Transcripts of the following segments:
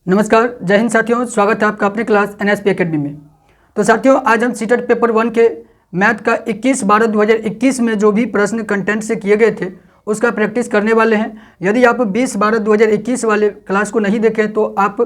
नमस्कार, जय हिंद साथियों। स्वागत है आपका अपने क्लास एनएसपी एकेडमी में। तो साथियों, आज हम सीटेट पेपर 1 के मैथ का 21/12/2021 में जो भी प्रश्न कंटेंट से किए गए थे उसका प्रैक्टिस करने वाले हैं। यदि आप 20/12/2021 वाले क्लास को नहीं देखें तो आप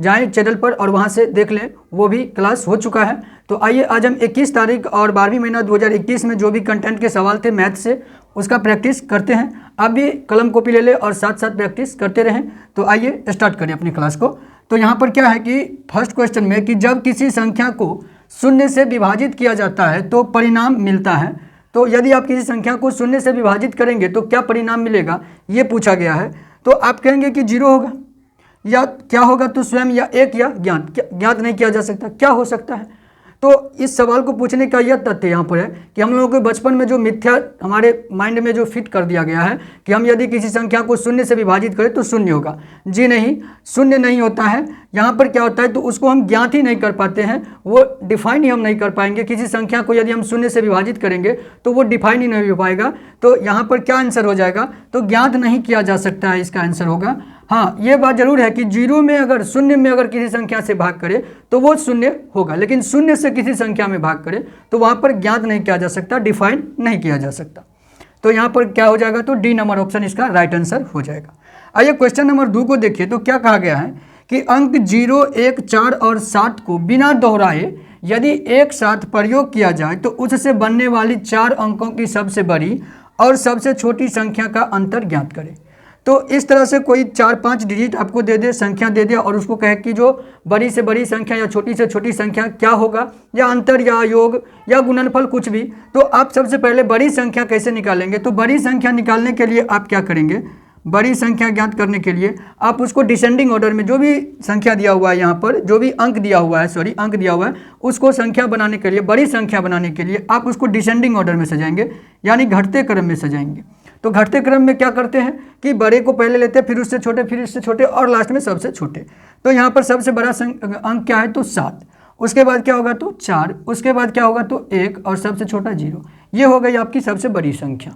जाएं चैनल पर और वहां से देख लें, वो भी क्लास हो चुका है। तो आइए आज हम 21 तारीख और 12वीं महीना 2021 में जो भी कंटेंट के सवाल थे मैथ से उसका प्रैक्टिस करते हैं। आप भी कलम कॉपी ले लें और साथ साथ प्रैक्टिस करते रहें। तो आइए स्टार्ट करें अपनी क्लास को। तो यहाँ पर क्या है कि फर्स्ट क्वेश्चन में कि जब किसी संख्या को शून्य से विभाजित किया जाता है तो परिणाम मिलता है। तो यदि आप किसी संख्या को शून्य से विभाजित करेंगे तो क्या परिणाम मिलेगा, ये पूछा गया है। तो आप कहेंगे कि 0 होगा या क्या होगा, तो स्वयं या 1 या ज्ञात नहीं किया जा सकता, क्या हो सकता है। तो इस सवाल को पूछने का यह तथ्य यहाँ पर है कि हम लोगों के बचपन में जो मिथ्या हमारे माइंड में जो फिट कर दिया गया है कि हम यदि किसी संख्या को शून्य से विभाजित करें तो शून्य होगा। जी नहीं, शून्य नहीं होता है। यहाँ पर क्या होता है, तो उसको हम ज्ञात ही नहीं कर पाते हैं, वो डिफाइन ही हम नहीं कर पाएंगे। किसी संख्या को यदि हम शून्य से विभाजित करेंगे तो वो डिफाइन ही नहीं हो पाएगा। तो यहाँ पर क्या आंसर हो जाएगा, तो ज्ञात नहीं किया जा सकता है, इसका आंसर होगा। हाँ, ये बात जरूर है कि 0 में अगर शून्य में अगर किसी संख्या से भाग करे तो वो शून्य होगा, लेकिन शून्य से किसी संख्या में भाग करे तो वहाँ पर ज्ञात नहीं किया जा सकता, डिफाइन नहीं किया जा सकता। तो यहाँ पर क्या हो जाएगा, तो डी नंबर ऑप्शन इसका राइट आंसर हो जाएगा। आइए क्वेश्चन नंबर 2 को देखिए। तो क्या कहा गया है कि अंक 0, 1, 4 और 7 को बिना दोहराए यदि एक साथ प्रयोग किया जाए तो उससे बनने वाली 4 अंकों की सबसे बड़ी और सबसे छोटी संख्या का अंतर ज्ञात करें। तो इस तरह से कोई 4-5 डिजिट आपको दे दे, संख्या दे दे और उसको कहे कि जो बड़ी से बड़ी संख्या या छोटी से छोटी संख्या क्या होगा, या अंतर या योग या गुणनफल कुछ भी। तो आप सबसे पहले बड़ी संख्या कैसे निकालेंगे, तो बड़ी संख्या निकालने के लिए आप क्या करेंगे, बड़ी संख्या ज्ञात करने के लिए आप उसको डिसेंडिंग ऑर्डर में जो भी संख्या दिया हुआ है, यहाँ पर जो भी अंक दिया हुआ है, अंक दिया हुआ है, उसको संख्या बनाने के लिए, बड़ी संख्या बनाने के लिए आप उसको डिसेंडिंग ऑर्डर में सजाएंगे, यानी घटते क्रम में सजाएंगे। तो घटते क्रम में क्या करते हैं कि बड़े को पहले लेते हैं, फिर उससे छोटे, फिर इससे छोटे और लास्ट में सबसे छोटे। तो यहाँ पर सबसे बड़ा अंक क्या है, तो 7। उसके बाद क्या होगा, तो 4। उसके बाद क्या होगा, तो 1 और सबसे छोटा 0। ये हो गई आपकी सबसे बड़ी संख्या।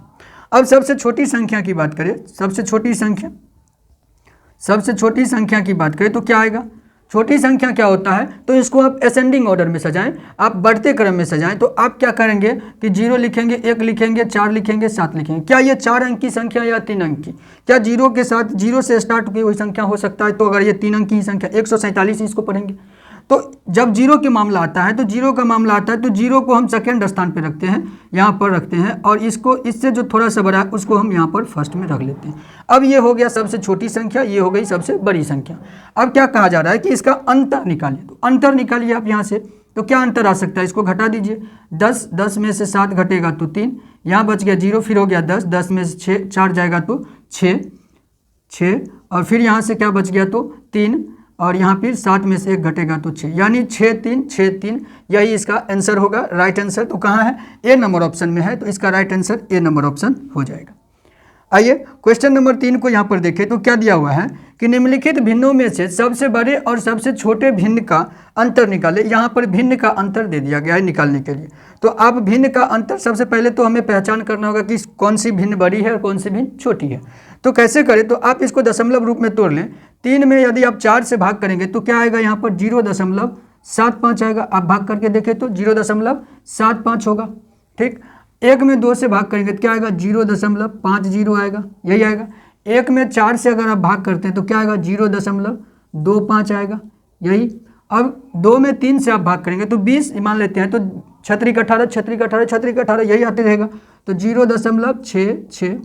अब सबसे छोटी संख्या की बात करें, सबसे छोटी संख्या की बात करें तो क्या आएगा, छोटी संख्या क्या होता है, तो इसको आप असेंडिंग ऑर्डर में सजाएं, आप बढ़ते क्रम में सजाएं। तो आप क्या करेंगे कि 0 लिखेंगे, 1 लिखेंगे, 4 लिखेंगे, 7 लिखेंगे। क्या ये 4 अंक की संख्या या 3 अंक की, क्या 0 के साथ 0 से स्टार्ट की हुई संख्या हो सकता है। तो अगर ये 3 अंक की संख्या 147 इसको पढ़ेंगे। तो जब 0 के मामला आता है, तो 0 का मामला आता है तो 0 को हम सेकेंड स्थान पर रखते हैं, यहाँ पर रखते हैं, और इसको इससे जो थोड़ा सा बड़ा है उसको हम यहाँ पर फर्स्ट में रख लेते हैं। अब ये हो गया सबसे छोटी संख्या, ये हो गई सबसे बड़ी संख्या। अब क्या कहा जा रहा है कि इसका अंतर निकालिए। तो अंतर निकालिए आप यहाँ से, तो क्या अंतर आ सकता है, इसको घटा दीजिए। 10 में से 7 घटेगा तो 3, यहाँ बच गया 0, फिर हो गया 10 में से 4 जाएगा तो 6, और फिर यहाँ से क्या बच गया, तो 3, और यहाँ फिर 7 में से 1 घटेगा तो 6, यानी 6-3, यही इसका आंसर होगा, राइट आंसर। तो कहाँ है, ए नंबर ऑप्शन में है, तो इसका right answer A number option हो जाएगा। आइए क्वेश्चन नंबर 3 को यहाँ पर देखें। तो क्या दिया हुआ है कि निम्नलिखित भिन्नों में से सबसे बड़े और सबसे छोटे भिन्न का अंतर निकाले। यहाँ पर भिन्न का अंतर दे दिया गया है निकालने के लिए। तो आप भिन्न का अंतर सबसे पहले तो हमें पहचान करना होगा कि कौन सी भिन्न बड़ी है और कौन सी भिन्न छोटी है। तो कैसे करें, तो आप इसको दशमलव रूप में तोड़ लें। 3 में यदि आप 4 से भाग करेंगे तो क्या आएगा, यहाँ पर 0.75 आएगा। आप भाग करके देखें तो 0.75 होगा, ठीक। 1 में 2 से भाग करेंगे तो क्या आएगा, 0.50 आएगा, यही आएगा। 1 में 4 से अगर आप भाग करते हैं तो क्या आएगा, 0.25 आएगा, यही। अब 2 में 3 से आप भाग करेंगे तो 20 मान लेते हैं, तो 6×18 यही आते रहेगा। तो 0.66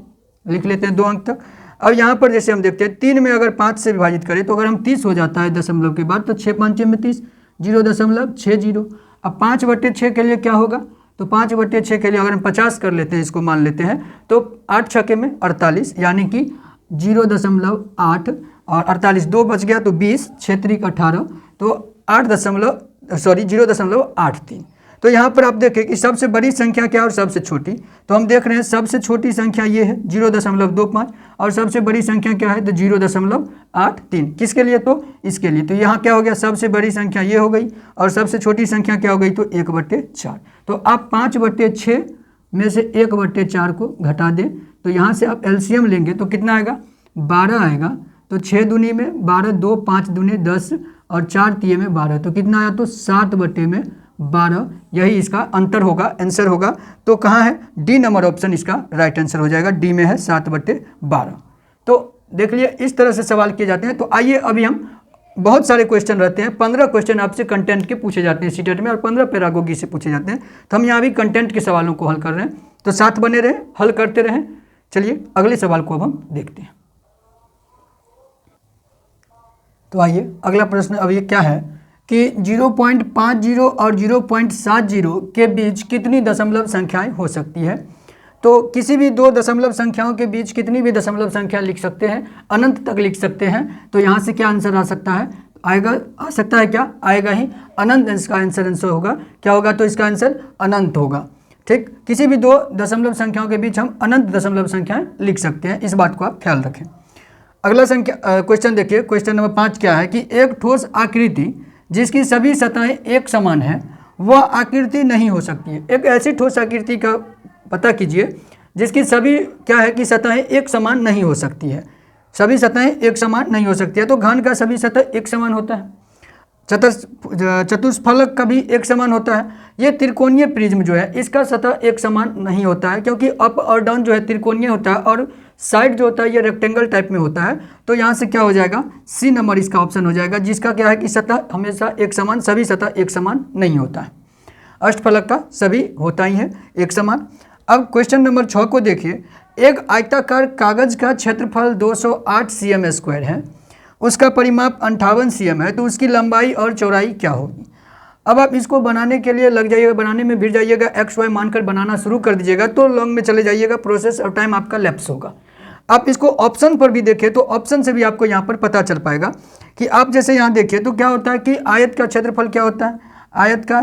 लिख लेते हैं 2 अंक तक। अब यहाँ पर जैसे हम देखते हैं 3 में अगर 5 से विभाजित करें तो अगर हम 30 हो जाता है दशमलव के बाद, तो 6×5 में 30, 0.60। अब 5/6 के लिए क्या होगा, तो 5/6 के लिए अगर हम 50 कर लेते हैं, इसको मान लेते हैं, तो 8 छक्के में 48, यानी कि 0.8 और 48 2 बच गया तो 20, 6×18 तो 0.83। तो यहाँ पर आप देखें कि सबसे बड़ी संख्या क्या है और सबसे छोटी। तो हम देख रहे हैं सबसे छोटी संख्या ये है 0.25, और सबसे बड़ी संख्या क्या है, तो 0.83। किसके लिए, तो इसके लिए। तो यहाँ क्या हो गया, सबसे बड़ी संख्या ये हो गई और सबसे छोटी संख्या क्या हो गई, तो 1/4। तो आप 5/6 में से 1/4 को घटा दें, तो यहाँ से आप एलसीएम लेंगे तो कितना आएगा, 12 आएगा। तो 6 दूनी में 12, 2 5 दूनी 10 और 4 तिये में 12, तो कितना आया, तो 7/12। यही इसका अंतर होगा, आंसर होगा। तो कहाँ है, डी नंबर ऑप्शन इसका राइट आंसर हो जाएगा, डी में है 7/12। तो देख लिए इस तरह से सवाल किए जाते हैं। तो आइए अभी हम, बहुत सारे क्वेश्चन रहते हैं, 15 क्वेश्चन आपसे कंटेंट के पूछे जाते हैं सीटेट में और 15 पैरागोगी से पूछे जाते हैं। तो हम यहाँ भी कंटेंट के सवालों को हल कर रहे हैं, तो साथ बने रहें, हल करते रहें। चलिए अगले सवाल को अब हम देखते हैं। तो आइए अगला प्रश्न अब ये क्या है कि 0.50 और 0.70 के बीच कितनी दशमलव संख्याएं हो सकती है। तो किसी भी दो दशमलव संख्याओं के बीच कितनी भी दशमलव संख्या लिख सकते हैं, अनंत तक लिख सकते हैं। तो यहाँ से क्या आंसर आ सकता है, आ सकता है क्या, आएगा ही अनंत। इसका आंसर होगा, क्या होगा, तो इसका आंसर अनंत होगा। ठीक, किसी भी दो दशमलव संख्याओं के बीच हम अनंत दशमलव संख्याएं लिख सकते हैं, इस बात को आप ख्याल रखें। अगला क्वेश्चन देखिए, क्वेश्चन नंबर 5 क्या है कि एक ठोस आकृति जिसकी सभी सतहें एक समान है वह आकृति नहीं हो सकती है। एक ऐसी ठोस आकृति का पता कीजिए जिसकी सभी क्या है कि सतहें एक समान नहीं हो सकती है। सभी सतहें एक समान नहीं हो सकती है। तो घन का सभी सतह एक समान होता है, चतुष्फलक का भी एक समान होता है। ये त्रिकोणीय प्रिज्म जो है इसका सतह एक समान नहीं होता है, क्योंकि अप और डाउन जो है त्रिकोणीय होता है और साइड जो होता है ये रेक्टेंगल टाइप में होता है। तो यहाँ से क्या हो जाएगा, सी नंबर इसका ऑप्शन हो जाएगा, जिसका क्या है कि सतह हमेशा एक समान, सभी सतह एक समान नहीं होता है। अष्टफलक का सभी होता ही है एक समान। अब क्वेश्चन नंबर 6 को देखिए, एक आयताकार कागज का क्षेत्रफल 208 cm² है, उसका परिमाप 58 cm है, तो उसकी लंबाई और चौड़ाई क्या होगी। अब आप इसको बनाने के लिए लग जाइएगा, बनाने में भिड़ जाइएगा, XY मानकर बनाना शुरू कर दीजिएगा तो लॉन्ग में चले जाइएगा, प्रोसेस और टाइम आपका लैप्स होगा। आप इसको ऑप्शन पर भी देखें तो ऑप्शन से भी आपको यहाँ पर पता चल पाएगा कि आप जैसे यहाँ देखिए तो क्या होता है कि आयत का क्षेत्रफल क्या होता है, आयत का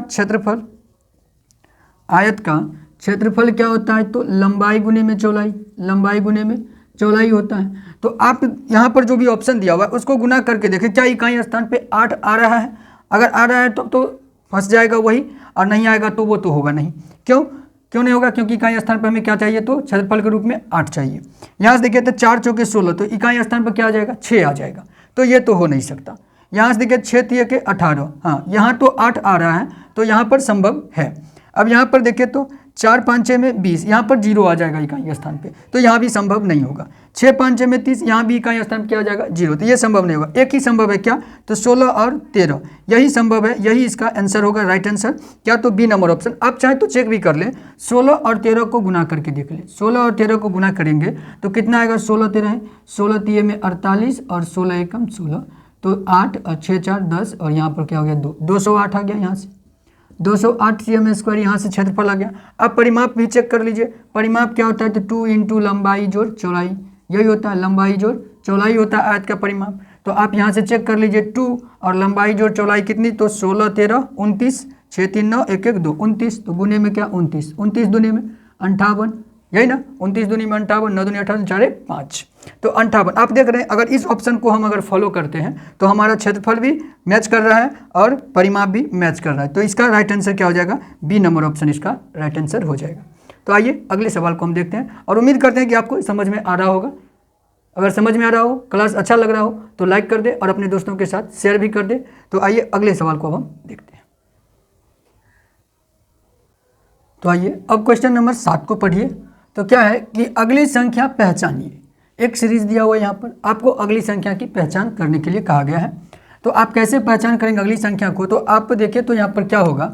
क्षेत्रफल क्या होता है, तो लंबाई गुने में चौड़ाई, लंबाई गुने में चौड़ाई होता है। तो आप यहाँ पर जो भी ऑप्शन दिया हुआ है उसको गुना करके देखें, क्या इकाई स्थान पे 8 आ रहा है। अगर आ रहा है तो फंस जाएगा वही, और नहीं आएगा तो वो तो होगा नहीं। क्यों नहीं होगा, क्योंकि इकाई स्थान पर हमें क्या चाहिए, तो क्षेत्रफल के रूप में 8 चाहिए। यहाँ से देखिए तो 4 चौके 16, तो इकाई स्थान पर क्या आ जाएगा, 6 आ जाएगा, तो ये तो हो नहीं सकता। यहाँ से देखिए 6 तिये के 18, हाँ यहाँ तो 8 आ रहा है, तो यहाँ पर संभव है। अब यहाँ पर देखिए तो 4 5 6 में 20, यहाँ पर 0 आ जाएगा इकाई स्थान पे, तो यहाँ भी संभव नहीं होगा। 6 5 6 में 30, यहाँ भी इकाई स्थान पे क्या आ जाएगा, 0, तो ये संभव नहीं होगा। एक ही संभव है क्या, तो 16 और 13 यही संभव है, यही इसका आंसर होगा, राइट आंसर क्या, तो बी नंबर ऑप्शन। आप चाहे तो चेक भी कर लें, 16 और 13 को गुना करके देख लें। 16 और 13 को गुना करेंगे तो कितना आएगा, 16 13 16 तिये में 48 और 16 एकम 16, तो 8 और 6 4 10, और यहाँ पर क्या हो गया 2, 208 आ गया। यहाँ से 208 cm² यहाँ से क्षेत्रफल आ गया। अब परिमाप भी चेक कर लीजिए, परिमाप क्या होता है, तो 2 × लंबाई जोड़ चौड़ाई, यही होता है, लंबाई जोड़ चौड़ाई होता है आयत का परिमाप। तो आप यहाँ से चेक कर लीजिए 2 और लंबाई जोड़ चौड़ाई कितनी, तो 16 13 29, 6 3 9 1 1 2 29, तो गुने में क्या 29, 29 दूनी में 58, यही ना, 29 दूनी में 58, 9 दूनी 18, 4 5, तो 58। आप देख रहे हैं अगर इस ऑप्शन को हम अगर फॉलो करते हैं तो हमारा क्षेत्रफल भी मैच कर रहा है और परिमाप भी मैच कर रहा है। तो इसका राइट आंसर क्या हो जाएगा, बी नंबर ऑप्शन इसका राइट आंसर हो जाएगा। तो आइए अगले सवाल को हम देखते हैं और उम्मीद करते हैं कि आपको समझ में आ रहा होगा। अगर समझ में आ रहा हो, क्लास अच्छा लग रहा हो तो लाइक कर दे और अपने दोस्तों के साथ शेयर भी कर दे। तो आइए अगले सवाल को अब हम देखते हैं। तो आइए अब क्वेश्चन नंबर 7 को पढ़िए। तो क्या है कि अगली संख्या पहचानिए। एक सीरीज दिया हुआ है, यहाँ पर आपको अगली संख्या की पहचान करने के लिए कहा गया है। तो आप कैसे पहचान करेंगे अगली संख्या को, तो आप देखिए तो यहाँ पर क्या होगा,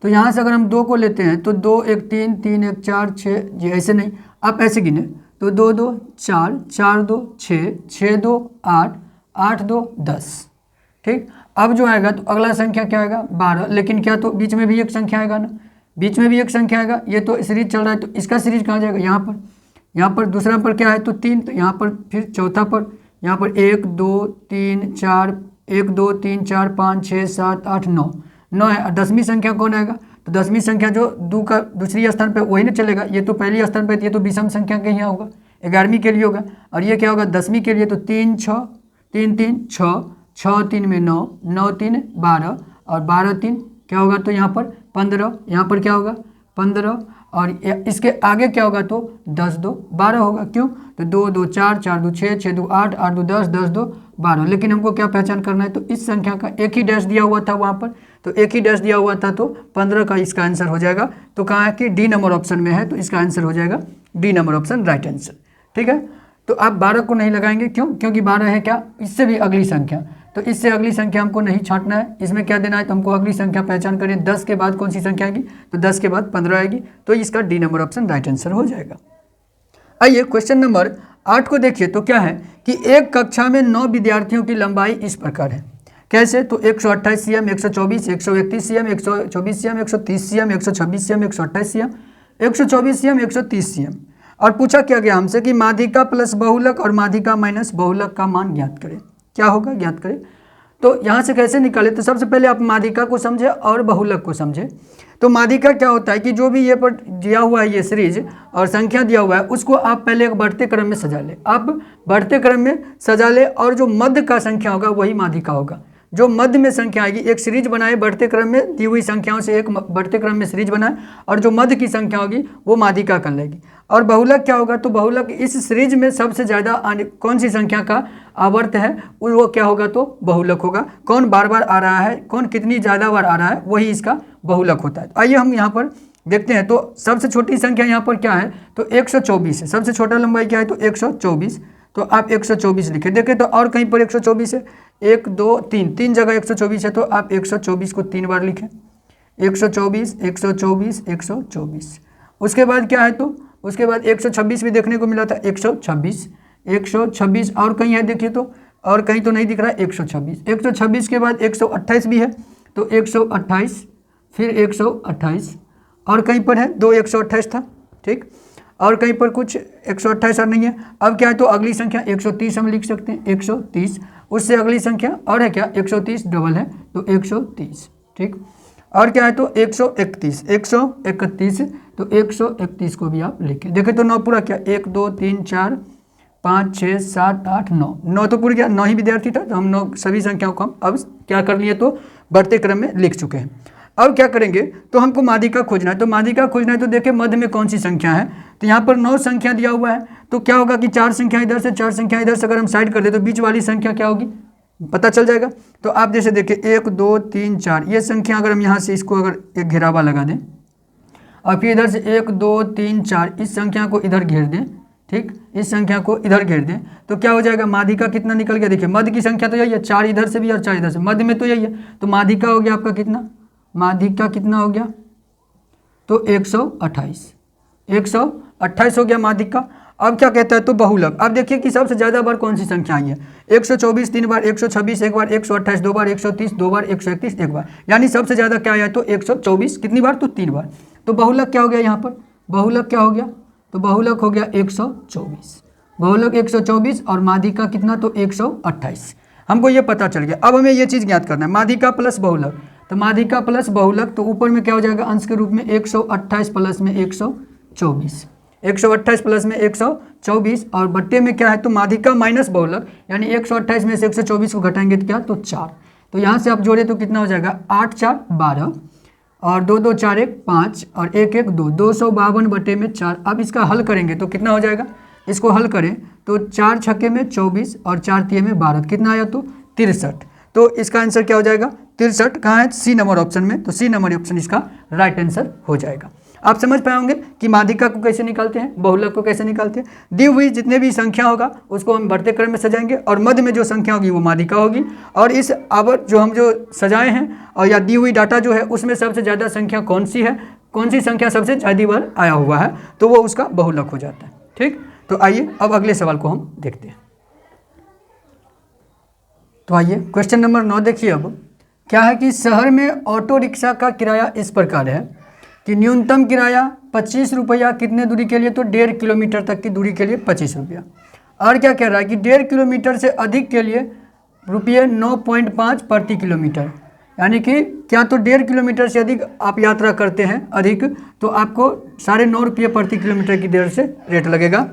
तो यहाँ से अगर हम 2 को लेते हैं तो 2 1 3 3 1 4 6, जी ऐसे नहीं, आप ऐसे गिने तो 2 2 4 4 2 6 6 2 8 8 2 10। ठीक, अब जो आएगा तो अगला संख्या क्या आएगा 12, लेकिन क्या तो बीच में भी एक संख्या आएगा ना, बीच में भी एक संख्या आएगा। ये तो सीरीज चल रहा है तो इसका सीरीज कहाँ जाएगा, यहाँ पर दूसरा पर क्या है तो 3, तो यहाँ पर फिर चौथा पर यहाँ पर 1 2 3 4 1 2 3 4 5 6 7 8 9 9 है। 10वीं संख्या कौन आएगा, तो 10वीं संख्या जो दो का दूसरी स्थान पर वही ना चलेगा, ये तो पहली स्थान पर, ये तो विषम संख्या के यहाँ होगा, 11वीं के लिए होगा। और ये क्या होगा 10वीं के लिए, तो 3 6 3 3 6 6 3 में 9 9 3 12 और 12 3 क्या होगा, तो यहाँ पर 15, यहाँ पर क्या होगा 15 और इसके आगे क्या होगा तो 10 2 12 होगा। क्यों? तो 2 2 4 4 2 6 6 2 8 8 2 10 10 2 12। लेकिन हमको क्या पहचान करना है? तो इस संख्या का एक ही डैश दिया हुआ था वहाँ पर, तो एक ही डैश दिया हुआ था तो 15 का इसका आंसर हो जाएगा। तो कहाँ है कि डी नंबर ऑप्शन में है, तो इसका आंसर हो जाएगा D number option right answer. ठीक है, तो आप 12 को नहीं लगाएंगे। क्यों? क्योंकि 12 है क्या? इससे भी अगली संख्या, तो इससे अगली संख्या हमको नहीं छांटना है। इसमें क्या देना है? तो हमको अगली संख्या पहचान करें। 10 के बाद कौन सी संख्या आएगी? तो 10 के बाद 15 आएगी, तो इसका D number option right answer हो जाएगा। आइए क्वेश्चन नंबर 8 को देखिए। तो क्या है कि एक कक्षा में 9 विद्यार्थियों की लंबाई इस प्रकार है। कैसे? तो 128 CM, 124, 131 CM, 124 CM, 130 CM, 126 CM, 128 CM, 124 CM, 130 CM. और पूछा क्या गया हमसे कि माध्यिका प्लस बहुलक और माध्यिका माइनस बहुलक का मान ज्ञात करें। क्या होगा? ज्ञात करें। तो यहाँ से कैसे निकाले? तो सबसे पहले आप माध्यिका को समझे और बहुलक को समझे। तो माध्यिका क्या होता है कि जो भी ये पर दिया हुआ है ये सीरीज और संख्या दिया हुआ है उसको आप पहले एक बढ़ते क्रम में सजा ले। आप बढ़ते क्रम में सजा ले और जो मध्य का संख्या होगा वही माध्यिका होगा। जो मध्य में संख्या आएगी, एक सीरीज बनाए बढ़ते क्रम में दी हुई संख्याओं से एक बढ़ते क्रम में सीरीज बनाए और जो मध्य की संख्या होगी वो माध्यिका कहलाएगी। और बहुलक क्या होगा? तो बहुलक इस सीरीज में सबसे ज़्यादा कौन सी संख्या का आवर्त है वो क्या होगा? तो बहुलक होगा। कौन बार बार आ रहा है, कौन कितनी ज़्यादा बार आ रहा है, वही इसका बहुलक होता है। आइए हम यहाँ पर देखते हैं। तो सबसे छोटी संख्या यहाँ पर क्या है? तो 124 है। सबसे छोटा लंबाई क्या है? तो 124। तो आप 124 लिखे। देखें तो और कहीं पर 124 है, 1 2 3 तीन जगह 124 है, तो आप 124 को 3 बार लिखें। 124 124 124। उसके बाद क्या है? तो उसके बाद 126 भी देखने को मिला था। 126 126 और कहीं है देखिए तो, और कहीं तो नहीं दिख रहा है। 126 126 के बाद 128 भी है, तो 128 फिर 128 और कहीं पर है 2 128 था। ठीक, और कहीं पर कुछ 128 और नहीं है। अब क्या है? तो अगली संख्या 130 हम लिख सकते हैं। 130। उससे अगली संख्या और है क्या? 130 डबल है, तो 130। ठीक, और क्या है? तो 131 131। तो 131 को भी आप लिखें। देखें तो 9 पूरा क्या? 1 2 3 4 5 6 7 8 9 9 तो पूरा क्या? 9 ही विद्यार्थी था, तो हम 9 सभी संख्याओं को हम अब क्या कर लिए? तो बढ़ते क्रम में लिख चुके हैं। अब क्या करेंगे? तो हमको माध्यिका खोजना है। तो माध्यिका खोजना है तो देखिए मध्य में कौन सी संख्या है। तो यहाँ पर 9 संख्या दिया हुआ है, तो क्या होगा कि 4 संख्या इधर से 4 संख्या इधर से अगर हम साइड कर दे तो बीच वाली संख्या क्या होगी पता चल जाएगा। तो आप जैसे देखिए 1 2 3 4 ये संख्या अगर हम यहाँ से इसको अगर एक घेरावा लगा दें और फिर इधर से 1 2 3 4 इस संख्या को इधर घेर दें। ठीक, इस संख्या को इधर घेर दें तो क्या हो जाएगा? माध्यिका कितना निकल गया? देखिए मध्य की संख्या तो यही है, 4 इधर से भी और 4 इधर से, मध्य में तो यही है। तो माध्यिका हो गया आपका कितना? माध्यिका कितना हो गया? तो 128 128 हो गया माध्यिका। अब क्या कहता है? तो बहुलक। अब देखिए कि सबसे ज़्यादा बार कौन सी संख्या आई है। 124 3 बार, 126 एक बार, 128 2 बार, 130 2 बार, 131 एक बार, यानी सबसे ज़्यादा क्या आया? तो 124 कितनी बार? तो 3 बार। तो बहुलक क्या हो गया यहाँ पर? बहुलक क्या हो गया? तो बहुलक हो गया 124। बहुलक 124 और माध्यिका कितना? तो 128। हमको ये पता चल गया। अब हमें ये चीज़ ज्ञात करना है, माध्यिका प्लस बहुलक। तो माध्यिका प्लस बहुलक, तो ऊपर में क्या हो जाएगा? अंश के रूप में 128 प्लस में 124, 128 प्लस में 124 और बट्टे में क्या है? तो माध्यिका माइनस बहुलक, यानी 128 में से 124 को घटाएंगे तो क्या? तो 4। तो यहाँ से आप जोड़े तो कितना हो जाएगा? 8 4 12 और 2 2 4 1 5 और 1 1 2, 252 बटे में 4। अब इसका हल करेंगे तो कितना हो जाएगा? इसको हल करें तो 4 छक्के में 24 और 4 तिये में 12, कितना आया? तो 63। तो इसका आंसर क्या हो जाएगा? 63 कहाँ है? सी नंबर ऑप्शन में। तो सी नंबर ऑप्शन इसका राइट आंसर हो जाएगा। आप समझ पाए होंगे कि माध्यिका को कैसे निकालते हैं, बहुलक को कैसे निकालते हैं। दी हुई जितने भी संख्या होगा उसको हम बढ़ते क्रम में सजाएंगे और मध्य में जो संख्या होगी वो माध्यिका होगी। और इस आवर्त जो हम जो सजाए हैं और या दी हुई डाटा जो है उसमें सबसे ज़्यादा संख्या कौन सी है, कौन सी संख्या सबसे ज़्यादा बार आया हुआ है, तो वो उसका बहुलक हो जाता है। ठीक, तो आइए अब अगले सवाल को हम देखते हैं। तो आइए क्वेश्चन नंबर 9 देखिए। अब क्या है कि शहर में ऑटो रिक्शा का किराया इस प्रकार है कि न्यूनतम किराया 25 रुपया कितने दूरी के लिए? तो 1.5 किलोमीटर तक की दूरी के लिए 25 रुपया। और क्या कह रहा है कि 1.5 किलोमीटर से अधिक के लिए रुपये 9.5 प्रति किलोमीटर, यानी कि क्या? तो 1.5 किलोमीटर से अधिक आप यात्रा करते हैं अधिक, तो आपको 9.5 रुपये प्रति किलोमीटर की दर से रेट लगेगा।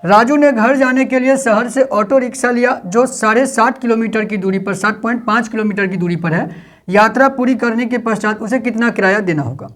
राजू ने घर जाने के लिए शहर से ऑटो रिक्शा लिया जो 60.5 किलोमीटर की दूरी पर 7.5 किलोमीटर की दूरी पर है। यात्रा पूरी करने के पश्चात उसे कितना किराया देना होगा?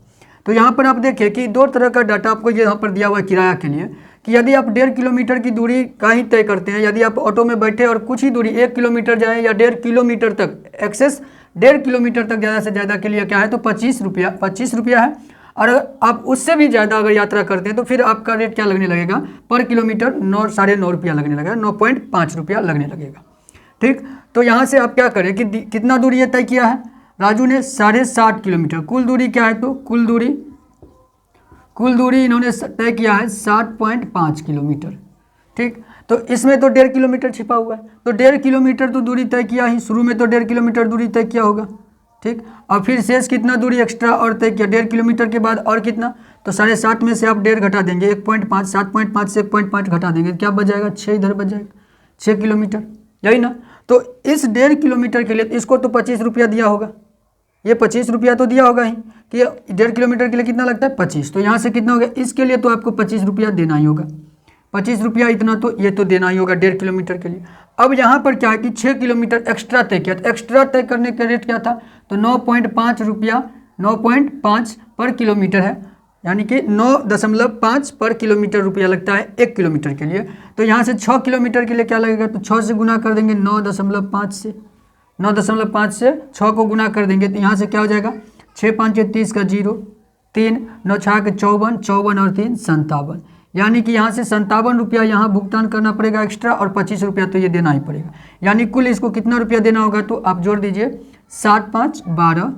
तो यहाँ पर आप देखिए कि दो तरह का डाटा आपको यहाँ पर दिया हुआ है किराया के लिए, कि यदि आप 1.5 किलोमीटर की दूरी का ही तय करते हैं, यदि आप ऑटो में बैठे और कुछ ही दूरी 1 किलोमीटर जाएँ या 1.5 किलोमीटर तक, एक्सेस 1.5 किलोमीटर तक ज़्यादा से ज़्यादा के लिए क्या है तो 25 रुपया है। और अगर आप उससे भी ज़्यादा अगर यात्रा करते हैं तो फिर आपका रेट क्या लगने लगेगा, पर किलोमीटर 9.5 रुपया लगने लगेगा, 9.5 रुपया लगने लगेगा। ठीक, तो यहाँ से आप क्या करें कि कितना दूरी ये तय किया है, राजू ने 7.5 किलोमीटर, कुल दूरी क्या है तो कुल दूरी इन्होंने तय किया है 7.5 किलोमीटर। ठीक, तो इसमें तो 1.5 किलोमीटर छिपा हुआ है, तो 1.5 किलोमीटर तो दूरी तय किया ही, शुरू में तो 1.5 किलोमीटर दूरी तय किया होगा। ठीक, और फिर शेष कितना दूरी एक्स्ट्रा और तय किया 1.5 किलोमीटर के बाद, और कितना तो 7.5 में से आप 1.5 घटा देंगे 1.5, 7.5 से 1.5 घटा देंगे, क्या बच जाएगा 6, इधर बच जाएगा 6 किलोमीटर, यही ना। तो इस 1.5 किलोमीटर के लिए इसको तो 25 रुपया दिया होगा, ये 25 रुपया तो दिया होगा ही कि 1.5 किलोमीटर के लिए कितना लगता है 25, तो यहाँ से कितना हो गया, इसके लिए तो आपको 25 रुपया देना ही होगा, 25 रुपया इतना तो ये तो देना ही होगा 1.5 किलोमीटर के लिए। अब यहाँ पर क्या है कि 6 किलोमीटर एक्स्ट्रा तय किया, तो एक्स्ट्रा तय करने का रेट क्या था तो 9.5 रुपया, 9.5 पर किलोमीटर है, यानी कि 9.5 पर किलोमीटर रुपया लगता है 1 किलोमीटर के लिए। तो यहाँ से 6 किलोमीटर के लिए क्या लगेगा तो 6 से गुना कर देंगे 9.5 से, 9.5 से 6 को गुना कर देंगे, तो यहाँ से क्या हो जाएगा 6 5 30 का 0, 3 9 6 के 54, 54 और 3 57, यानी कि यहाँ से 57 रुपया यहाँ भुगतान करना पड़ेगा एक्स्ट्रा, और 25 रुपया तो ये देना ही पड़ेगा, यानी कुल इसको कितना रुपया देना होगा तो आप जोड़ दीजिए 7 5 12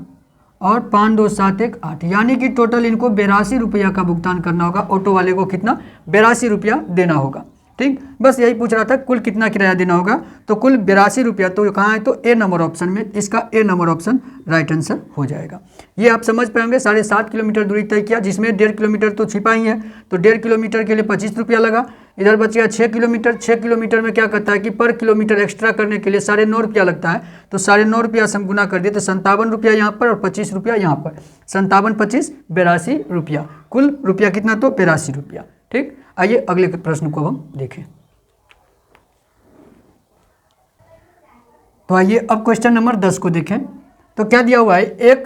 और 5 2 7 1 8, यानी कि टोटल इनको 82 रुपया का भुगतान करना होगा, ऑटो वाले को कितना 82 रुपया देना होगा। ठीक, बस यही पूछ रहा था कुल कितना किराया देना होगा, तो कुल 82 रुपया, तो कहाँ है तो ए नंबर ऑप्शन में, इसका ए नंबर ऑप्शन राइट आंसर हो जाएगा। ये आप समझ पाएंगे 7.5 किलोमीटर दूरी तय किया, जिसमें 1.5 किलोमीटर तो छिपा ही है, तो 1.5 किलोमीटर के लिए 25 रुपया लगा, इधर बच गया 6 किलोमीटर। 6 किलोमीटर में क्या करता है कि पर किलोमीटर एक्स्ट्रा करने के लिए 9.5 रुपया लगता है, तो 9.5 रुपया से हम गुना कर दिए तो 57 रुपया यहाँ पर और 25 रुपया यहाँ पर, 57 25 82 रुपया, कुल रुपया कितना तो 82 रुपया। ठीक, आइए अगले प्रश्न को हम देखें। तो आइए अब क्वेश्चन नंबर 10 को देखें। तो क्या दिया हुआ है, एक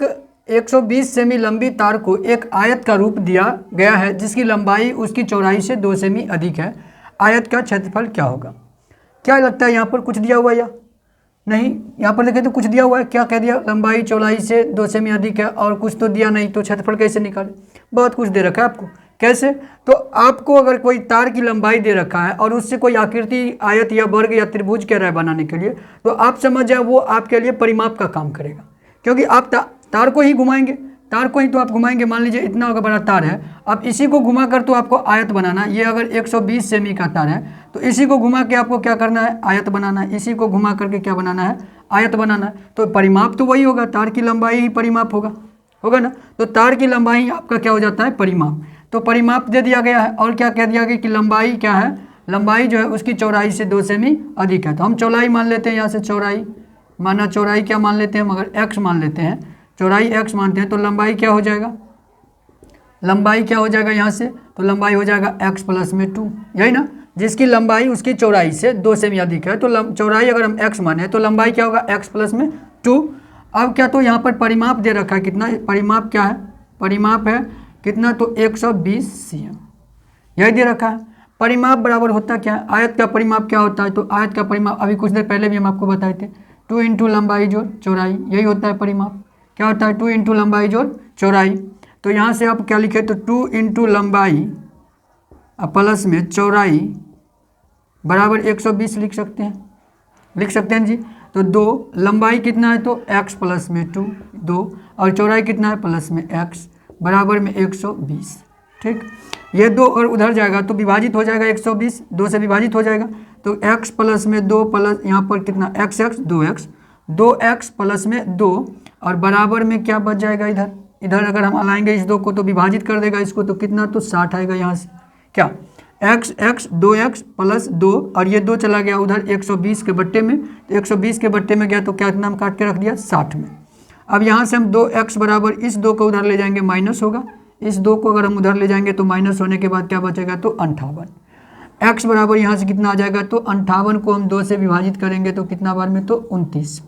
120 सेमी लंबी तार को एक आयत का रूप दिया गया है जिसकी लंबाई उसकी चौड़ाई से 2 सेमी अधिक है, आयत का क्षेत्रफल क्या होगा। क्या लगता है यहाँ पर कुछ दिया हुआ है या नहीं, यहाँ पर देखें तो कुछ दिया हुआ है, क्या कह दिया लंबाई चौड़ाई से 2 सेमी अधिक है, और कुछ तो दिया नहीं, तो क्षेत्रफल कैसे निकाले, बहुत कुछ दे रखा है आपको। कैसे, तो आपको अगर कोई तार की लंबाई दे रखा है और उससे कोई आकृति आयत या वर्ग या त्रिभुज कह रहा है बनाने के लिए, तो आप समझ जाए वो आपके लिए परिमाप का काम करेगा, क्योंकि आप तार को ही घुमाएंगे, तार को ही तो आप घुमाएंगे। मान लीजिए इतना अगर बड़ा तार है, अब इसी को घुमा कर तो आपको आयत बनाना है, ये अगर 120 सेमी का तार है तो इसी को घुमा के आपको क्या करना है आयत बनाना है, इसी को घुमा करके क्या बनाना है आयत बनाना है, तो परिमाप तो वही होगा, तार की लंबाई ही परिमाप होगा ना, तो तार की लंबाई आपका क्या हो जाता है परिमाप। तो परिमाप दे दिया गया है, और क्या कह दिया गया कि लंबाई क्या है, लंबाई जो है उसकी चौड़ाई से 2 सेमी अधिक है, तो हम चौड़ाई मान लेते हैं, यहाँ से चौड़ाई माना, चौड़ाई क्या मान लेते हैं मगर x मान लेते हैं, चौड़ाई x मानते हैं, तो लंबाई क्या हो जाएगा, लंबाई क्या हो जाएगा यहाँ से, तो लंबाई हो जाएगा x प्लस में 2, यही ना, जिसकी लंबाई उसकी चौड़ाई से 2 सेमी अधिक है, तो चौड़ाई अगर हम x माने तो लंबाई क्या होगा x प्लस में 2। अब क्या, तो यहाँ पर परिमाप दे रखा है, कितना परिमाप क्या है, परिमाप है कितना तो 120 cm, यही दे रखा है। परिमाप बराबर होता क्या है, आयत का परिमाप क्या होता है, तो आयत का परिमाप अभी कुछ देर पहले भी हम आपको बताए थे, 2 इंटू लंबाई जोड़ चौड़ाई, यही होता है परिमाप, क्या होता है 2 इंटू लंबाई जोड़ चौड़ाई। तो यहाँ से आप क्या लिखे, तो 2 इंटू लंबाई प्लस में चौड़ाई बराबर 120 लिख सकते हैं जी। तो 2 लंबाई कितना है तो x प्लस में 2 और चौड़ाई कितना है प्लस में x बराबर में 120। ठीक, ये 2 और उधर जाएगा तो विभाजित हो जाएगा, 120 2 से विभाजित हो जाएगा, तो x प्लस में 2 प्लस यहाँ पर कितना x 2x प्लस में 2 और बराबर में क्या बच जाएगा, इधर अगर हम लाएंगे इस 2 को तो विभाजित कर देगा इसको, तो कितना तो 60 आएगा यहाँ से, क्या x 2x प्लस 2 और ये 2 चला गया उधर 120 के बट्टे में, तो 120 के बट्टे में गया तो क्या नाम काट के रख दिया 60 में। अब यहाँ से हम 2x बराबर इस 2 को उधर ले जाएंगे माइनस होगा, इस 2 को अगर हम उधर ले जाएंगे तो माइनस होने के बाद क्या बचेगा तो 58। x बराबर यहाँ से कितना आ जाएगा तो 58 को हम 2 से विभाजित करेंगे तो कितना बार में तो 29,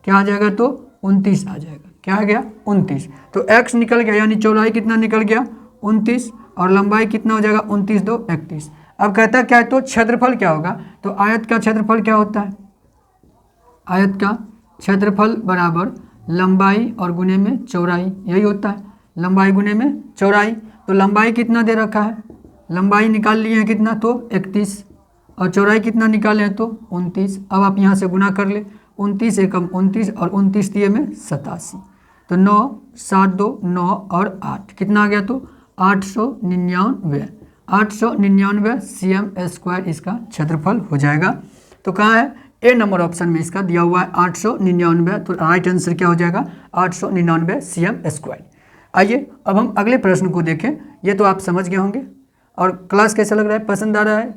क्या आ जाएगा तो 29 आ जाएगा, क्या आ गया 29। तो x निकल गया, यानी चौड़ाई कितना निकल गया 29 और लंबाई कितना हो जाएगा 29 2 31। अब कहता क्या है तो क्षेत्रफल क्या होगा, तो आयत का क्षेत्रफल क्या होता है, आयत का क्षेत्रफल बराबर लंबाई और गुने में चौड़ाई, यही होता है, लंबाई गुने में चौड़ाई। तो लंबाई कितना दे रखा है, लंबाई निकाल लिए हैं कितना तो 31 और चौड़ाई कितना निकाले हैं तो 29। अब आप यहाँ से गुना कर ले, 29 एकम 29 और 29 दिए में 87। तो 9 7 2 9 और 8 कितना आ गया तो 899, 899 cm² इसका क्षेत्रफल हो जाएगा। तो कहाँ है, ए नंबर ऑप्शन में इसका दिया हुआ है 899। तो राइट आंसर क्या हो जाएगा 899 cm²। आइए अब हम अगले प्रश्न को देखें। ये तो आप समझ गए होंगे। और क्लास कैसा लग रहा है, पसंद आ रहा है,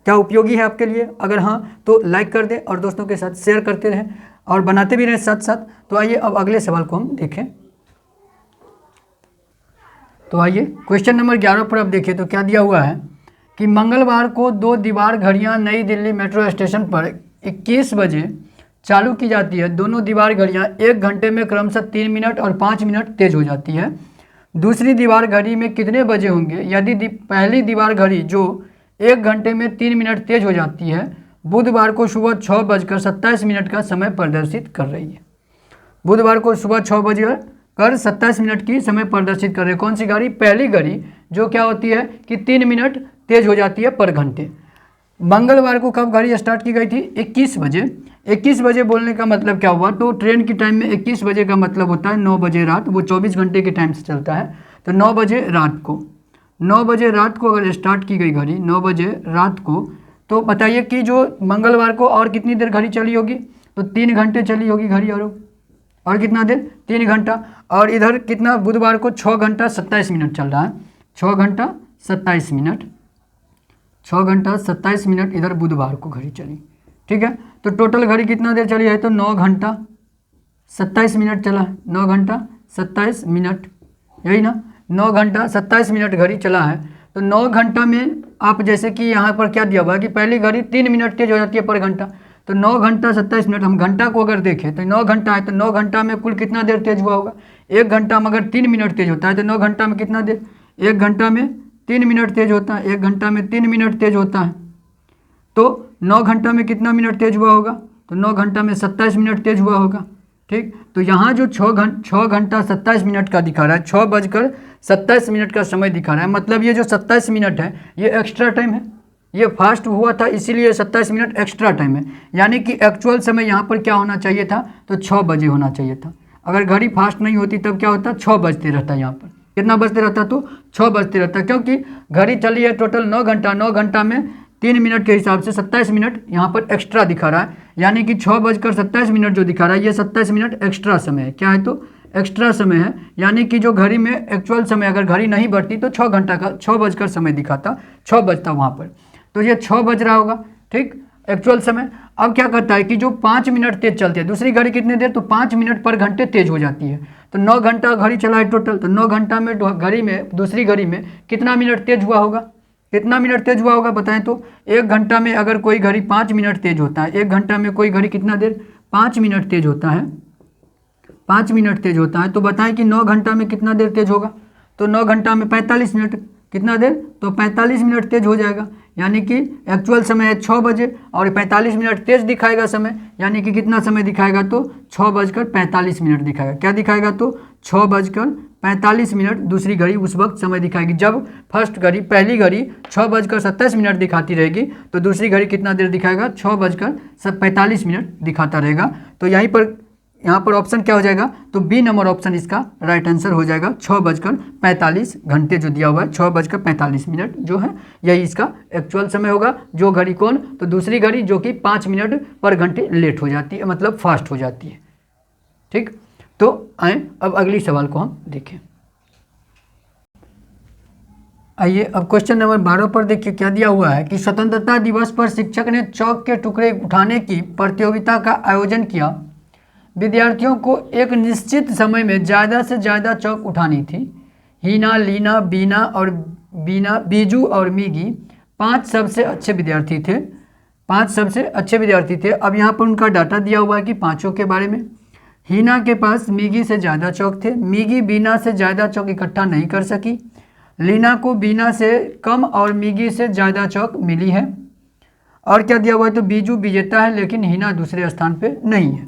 क्या उपयोगी है आपके लिए? अगर हाँ तो लाइक कर दें और दोस्तों के साथ शेयर करते रहें और बनाते भी रहें साथ साथ। तो आइए अब अगले सवाल को हम देखें। तो आइए क्वेश्चन नंबर 11 पर अब देखिए तो क्या दिया हुआ है कि मंगलवार को 2 दीवार घड़ियां नई दिल्ली मेट्रो स्टेशन पर 21 बजे चालू की जाती है। दोनों दीवार घड़ियां 1 घंटे में क्रमशः 3 मिनट और 5 मिनट तेज हो जाती है। दूसरी दीवार घड़ी में कितने बजे होंगे यदि पहली दीवार घड़ी जो 1 घंटे में 3 मिनट तेज हो जाती है बुधवार को सुबह 6:27 का समय प्रदर्शित कर रही है। बुधवार को सुबह 6:27 की समय प्रदर्शित कर रही है। कौन सी घड़ी, पहली घड़ी जो क्या होती है कि 3 मिनट तेज हो जाती है पर घंटे। मंगलवार को कब घड़ी स्टार्ट की गई थी, 21 बजे। 21 बजे बोलने का मतलब क्या हुआ, तो ट्रेन की टाइम में 21 बजे का मतलब होता है 9 बजे रात, वो 24 घंटे के टाइम से चलता है। तो 9 बजे रात को, 9 बजे रात को अगर स्टार्ट की गई घड़ी 9 बजे रात को, तो बताइए कि जो मंगलवार को और कितनी देर घड़ी चली होगी, तो 3 घंटे चली होगी घड़ी। और कितना देर, 3 घंटा। और इधर कितना, बुधवार को 6 घंटा 27 मिनट चल रहा है, 6 घंटा 27 मिनट, 6 घंटा 27 मिनट इधर बुधवार को घड़ी चली। ठीक है, तो टोटल घड़ी कितना देर चली है, तो 9 घंटा 27 मिनट चला है, 9 घंटा 27 मिनट, यही ना, 9 घंटा 27 मिनट घड़ी चला है। तो 9 घंटा में आप जैसे कि यहाँ पर क्या दिया हुआ है कि पहली घड़ी 3 मिनट तेज हो जाती है पर घंटा, तो 9 घंटा 27 मिनट, हम घंटा को अगर देखें तो 9 घंटा है, तो 9 घंटा में कुल कितना देर तेज हुआ होगा, 1 घंटा में अगर 3 मिनट तेज होता है तो 9 घंटा में कितना देर, 1 घंटा में 3 मिनट तेज होता है, 1 घंटा में 3 मिनट तेज होता है। तो 9 घंटा में कितना मिनट तेज हुआ होगा, तो 9 घंटा में 27 मिनट तेज हुआ होगा। ठीक, तो यहाँ जो 6 घंटा 27 मिनट का दिखा रहा है, 6:27 का समय दिखा रहा है, मतलब ये जो 27 मिनट है ये एक्स्ट्रा टाइम है, ये फास्ट हुआ था इसीलिए 27 मिनट एक्स्ट्रा टाइम है। यानी कि एक्चुअल समय यहाँ पर क्या होना चाहिए था, तो 6 बजे होना चाहिए था। अगर घड़ी फास्ट नहीं होती तब क्या होता, 6 बजते रहता, यहाँ पर कितना बजते रहता, तो 6 बजते रहता, क्योंकि घड़ी चली है टोटल 9 घंटा, 9 घंटा में 3 मिनट के हिसाब से 27 मिनट यहाँ पर एक्स्ट्रा दिखा रहा है। यानी कि 6:27 जो दिखा रहा है ये 27 मिनट एक्स्ट्रा समय है। क्या है, तो एक्स्ट्रा समय है। यानी कि जो घड़ी में एक्चुअल समय अगर घड़ी नहीं बढ़ती तो 6 घंटा का 6 बजकर समय दिखाता, 6 बजता वहाँ पर, तो ये 6 बज रहा होगा। ठीक, एक्चुअल समय। अब क्या करता है कि जो 5 मिनट तेज चलती है, दूसरी घड़ी कितनी देर, तो 5 मिनट पर घंटे तेज हो जाती है। तो 9 घंटा घड़ी चला है टोटल, तो 9 घंटा में घड़ी में दूसरी घड़ी में कितना मिनट तेज हुआ होगा, कितना मिनट तेज हुआ होगा बताएं तो। 1 घंटा में अगर कोई घड़ी 5 मिनट तेज होता है, 1 घंटा में कोई घड़ी कितना देर, 5 मिनट तेज होता है, 5 मिनट तेज होता है, तो बताएं कि 9 घंटा में कितना देर तेज होगा, तो 9 घंटा में 45 मिनट, कितना देर, तो 45 मिनट तेज हो जाएगा। यानी कि एक्चुअल समय है 6 बजे और 45 मिनट तेज दिखाएगा समय, यानी कि कितना समय दिखाएगा, तो 6:45 दिखाएगा। क्या दिखाएगा, तो 6:45 दूसरी घड़ी उस वक्त समय दिखाएगी। जब फर्स्ट घड़ी, पहली घड़ी 6:27 दिखाती रहेगी तो दूसरी घड़ी कितना देर दिखाएगा, 6:45 दिखाता रहेगा। तो यहाँ पर ऑप्शन क्या हो जाएगा, तो बी नंबर ऑप्शन इसका राइट आंसर हो जाएगा। 6:45 घंटे जो दिया हुआ है, 6:45 जो है यही इसका एक्चुअल समय होगा। जो घड़ी कौन, तो दूसरी घड़ी जो कि 5 मिनट पर घंटे लेट हो जाती है, मतलब फास्ट हो जाती है। ठीक, तो आए अब अगली सवाल को हम देखें। आइए अब क्वेश्चन नंबर 12 पर देखिए क्या दिया हुआ है कि स्वतंत्रता दिवस पर शिक्षक ने चौक के टुकड़े उठाने की प्रतियोगिता का आयोजन किया। विद्यार्थियों को एक निश्चित समय में ज़्यादा से ज़्यादा चौक उठानी थी। हीना, लीना, बीजू और मीगी 5 सबसे अच्छे विद्यार्थी थे, 5 सबसे अच्छे विद्यार्थी थे। अब यहाँ पर उनका डाटा दिया हुआ है कि पाँचों के बारे में। हीना के पास मीगी से ज़्यादा चौक थे। मीगी बीना से ज़्यादा चौक इकट्ठा नहीं कर सकी। लीना को बीना से कम और मीगी से ज़्यादा चौक मिली है। और क्या दिया हुआ है, तो बीजू विजेता है लेकिन हीना दूसरे स्थान पे नहीं है।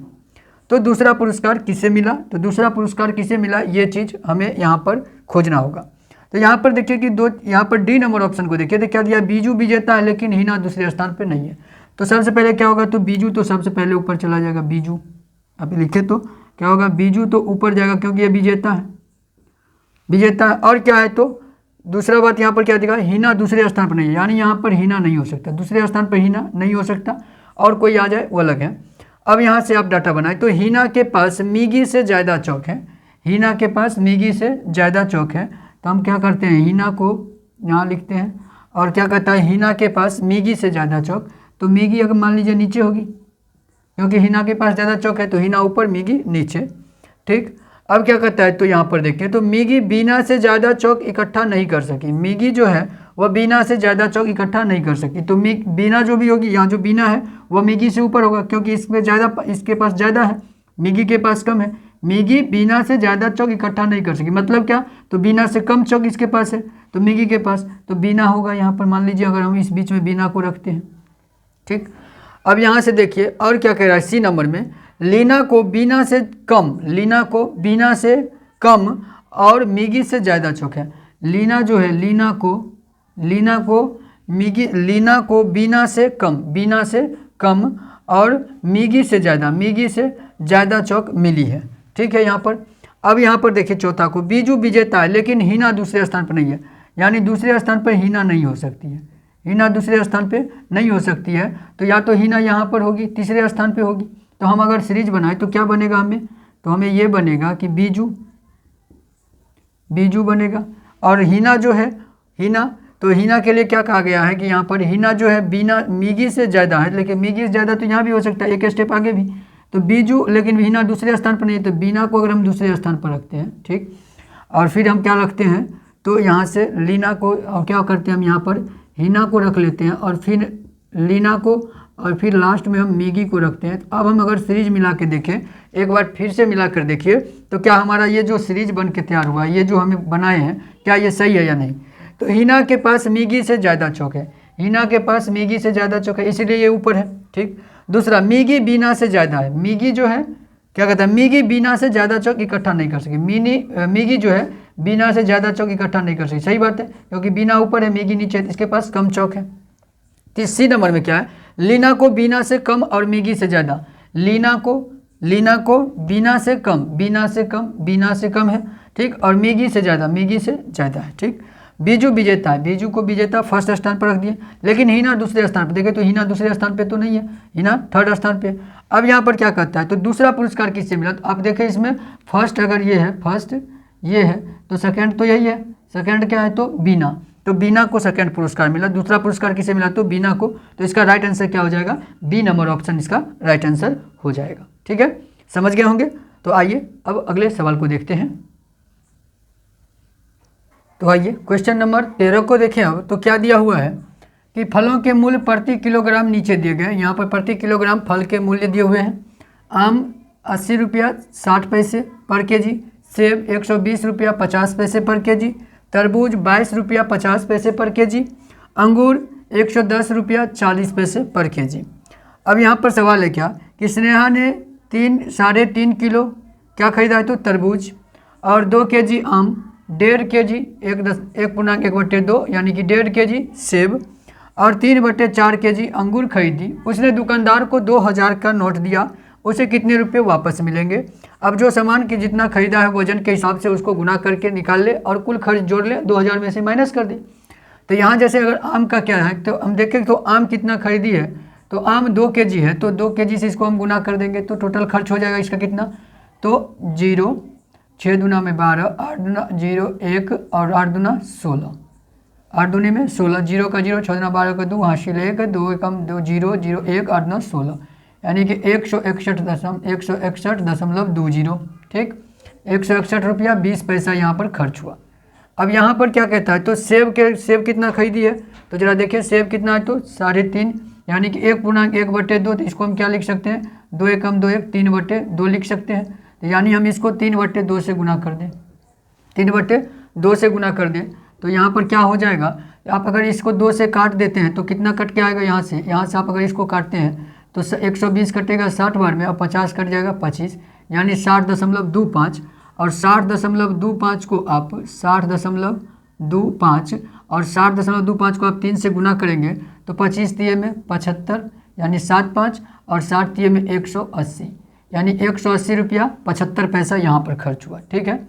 तो दूसरा पुरस्कार किसे मिला, तो दूसरा पुरस्कार किसे मिला, ये चीज़ हमें यहाँ पर खोजना होगा। तो यहाँ पर देखिए कि दो, यहाँ पर डी नंबर ऑप्शन को देखिए तो क्या दिया, बीजू विजेता है लेकिन हीना दूसरे स्थान पे नहीं है। तो सबसे पहले क्या होगा, तो बीजू तो सबसे पहले ऊपर चला जाएगा। बीजू अभी लिखे तो क्या होगा, बीजू तो ऊपर जाएगा क्योंकि ये विजेता है, विजेता है। और क्या है, तो दूसरा बात यहाँ पर क्या दिखा, हीना दूसरे स्थान पर नहीं है, यानी यहाँ पर हीना नहीं हो सकता, दूसरे स्थान पर हीना नहीं हो सकता, और कोई आ जाए वो अलग है। अब यहाँ से आप डाटा बनाए, तो हीना के पास मीगी से ज़्यादा चौक है, हीना के पास मीगी से ज़्यादा चौक है। तो हम क्या करते हैं, हीना को यहाँ लिखते हैं, और क्या कहता है, हीना के पास मीगी से ज़्यादा चौक। तो मीगी अगर मान लीजिए नीचे होगी, क्योंकि हीना के पास ज़्यादा चौक है, तो हीना ऊपर मीगी नीचे। ठीक, अब क्या कहता है, तो यहाँ पर देखिए, तो मीगी बीना से ज़्यादा चौक इकट्ठा नहीं कर सकी। मीगी जो है वह बीना से ज़्यादा चौक इकट्ठा नहीं कर सकी। तो बीना जो भी होगी, यहाँ जो बीना है वह मीगी से ऊपर होगा, क्योंकि इसमें ज़्यादा, इसके पास ज़्यादा है, मीगी के पास कम है। मीगी बीना से ज़्यादा चौक इकट्ठा नहीं कर सकी, मतलब क्या, तो बीना से कम चौक इसके पास है, तो मीगी के पास तो बीना होगा यहाँ पर। मान लीजिए अगर हम इस बीच में बीना को रखते हैं। ठीक, अब यहाँ से देखिए और क्या कह रहा है, सी नंबर में, लीना को बीना से कम, लीना को बीना से कम और मीगी से ज़्यादा चौक है। लीना जो है, लीना को मीगी, लीना को बीना से कम, बीना से कम और मीगी से ज़्यादा चौक मिली है। ठीक है यहाँ पर। अब यहाँ पर देखिए चौथा को, बीजू विजेता है लेकिन हीना दूसरे स्थान पर नहीं है, यानी दूसरे स्थान पर हीना नहीं हो सकती है, हीना दूसरे स्थान पे नहीं हो सकती है। तो या तो हीना यहाँ पर होगी, तीसरे स्थान पे होगी। तो हम अगर सीरीज बनाए तो क्या बनेगा हमें, तो हमें ये बनेगा कि बीजू बनेगा। और हीना जो है, हीना, तो हीना के लिए क्या कहा गया है कि यहाँ पर हीना जो है बीना मीगी से ज़्यादा है, लेकिन मीगी से ज़्यादा तो यहाँ भी हो सकता है, एक स्टेप आगे भी। तो बीजू, लेकिन हीना दूसरे स्थान पर नहीं है, तो बीना को अगर हम दूसरे स्थान पर रखते हैं, ठीक, और फिर हम क्या रखते हैं, तो यहाँ से लीना को, और क्या करते हैं हम यहाँ पर हीना को रख लेते हैं, और फिर लीना को, और फिर लास्ट में हम मीगी को रखते हैं। तो अब हम अगर सीरीज मिला के देखें, एक बार फिर से मिला कर देखिए, तो क्या हमारा ये जो सीरीज बन के तैयार हुआ है, ये जो हमें बनाए हैं, क्या ये सही है या नहीं। तो हीना के पास मीगी से ज़्यादा चौक है, हीना के पास मीगी से ज़्यादा चौक है, इसलिए ये ऊपर है। ठीक, दूसरा, मीगी बीना से ज़्यादा है। मीगी जो है क्या कहता है, मीगी बीना से ज़्यादा चौक इकट्ठा नहीं कर सकी। मीगी जो है बीना से ज़्यादा चौक इकट्ठा नहीं कर सकी, सही बात है, क्योंकि बीना ऊपर है, मीगी नीचे है, इसके पास कम चौक है। तो सी नंबर में क्या है, लीना को बीना से कम और मीगी से ज़्यादा। लीना को बीना से कम है, ठीक, और मीगी से ज़्यादा है। ठीक, बीजू विजेता है, बीजू को विजेता फर्स्ट स्थान पर रख दिए, लेकिन हीना दूसरे स्थान पर। देखें तो हीना दूसरे स्थान पे तो नहीं है, हीना थर्ड स्थान पे। अब यहाँ पर क्या कहता है, तो दूसरा पुरस्कार किससे मिला, तो आप देखें इसमें फर्स्ट अगर ये है, फर्स्ट ये है, तो सेकंड तो यही है, सेकंड क्या है, तो बीना, तो बीना को सेकंड पुरस्कार मिला। दूसरा पुरस्कार किसे मिला, तो बीना को। तो इसका राइट आंसर क्या हो जाएगा, बी नंबर ऑप्शन इसका राइट आंसर हो जाएगा। ठीक है, समझ गए होंगे। तो आइए अब अगले सवाल को देखते हैं। तो आइए क्वेश्चन नंबर 13 को देखें। अब तो क्या दिया हुआ है कि फलों के मूल्य प्रति किलोग्राम नीचे दिए गए हैं। यहाँ पर प्रति किलोग्राम फल के मूल्य दिए हुए हैं। आम 80 रुपया 60 पैसे पर केजी, सेब 120 रुपया 50 पैसे पर केजी, तरबूज 22 रुपया 50 पैसे पर केजी, अंगूर 110 रुपया 40 पैसे पर केजी। अब यहाँ पर सवाल है क्या कि स्नेहा ने 3.5 किलो क्या खरीदा है, तो तरबूज, और 2 केजी आम, 1.5 केजी 1.1/2 यानी कि 1.5 केजी सेब, और 3/4 केजी अंगूर खरीदी। उसने दुकानदार को 2000 का नोट दिया, उसे कितने रुपए वापस मिलेंगे। अब जो सामान की जितना खरीदा है वजन के हिसाब से उसको गुना करके निकाल ले और कुल खर्च जोड़ ले, 2000 में से माइनस कर दे। तो यहाँ जैसे अगर आम का क्या है, तो हम देखें तो आम कितना खरीदी है, तो आम 2 केजी है, तो 2 केजी से इसको हम गुना कर देंगे, तो टोटल खर्च हो जाएगा इसका कितना, तो 0, 6 दूना में 12, 8 दूना 0 1 और 8 दूना 16, 8 दूनी में 16, 0 का 0, 6 दूना 12 का 2, हासिल 1, 2 एकम 2, 0 0 1 8 दूना 16, यानी कि 161.20। ठीक, 161 रुपया 20 पैसा यहाँ पर खर्च हुआ। अब यहाँ पर क्या कहता है, तो सेब कितना खरीदी है, तो जरा देखिए सेब कितना है, तो 3.5 यानी कि 1.1/2। तो इसको हम क्या लिख सकते हैं, 2 एकम 2 1 3/2 लिख सकते हैं। तो यानी हम इसको 3/2 से गुना कर दें, 3/2 से गुना कर दें तो यहाँ पर क्या हो जाएगा, आप अगर इसको 2 से काट देते हैं तो कितना कट के आएगा, यहाँ से आप अगर इसको काटते हैं तो 120 कटेगा 60 बार में और 50 कट जाएगा 25, यानी 60.25 और 60.25 को आप 60.25 और 60.25 को आप 3 से गुना करेंगे तो 25 दिए में 75 यानी 75 और 60 दिए में 180 यानी 180 रुपया 75 पैसा यहाँ पर खर्च हुआ। ठीक है,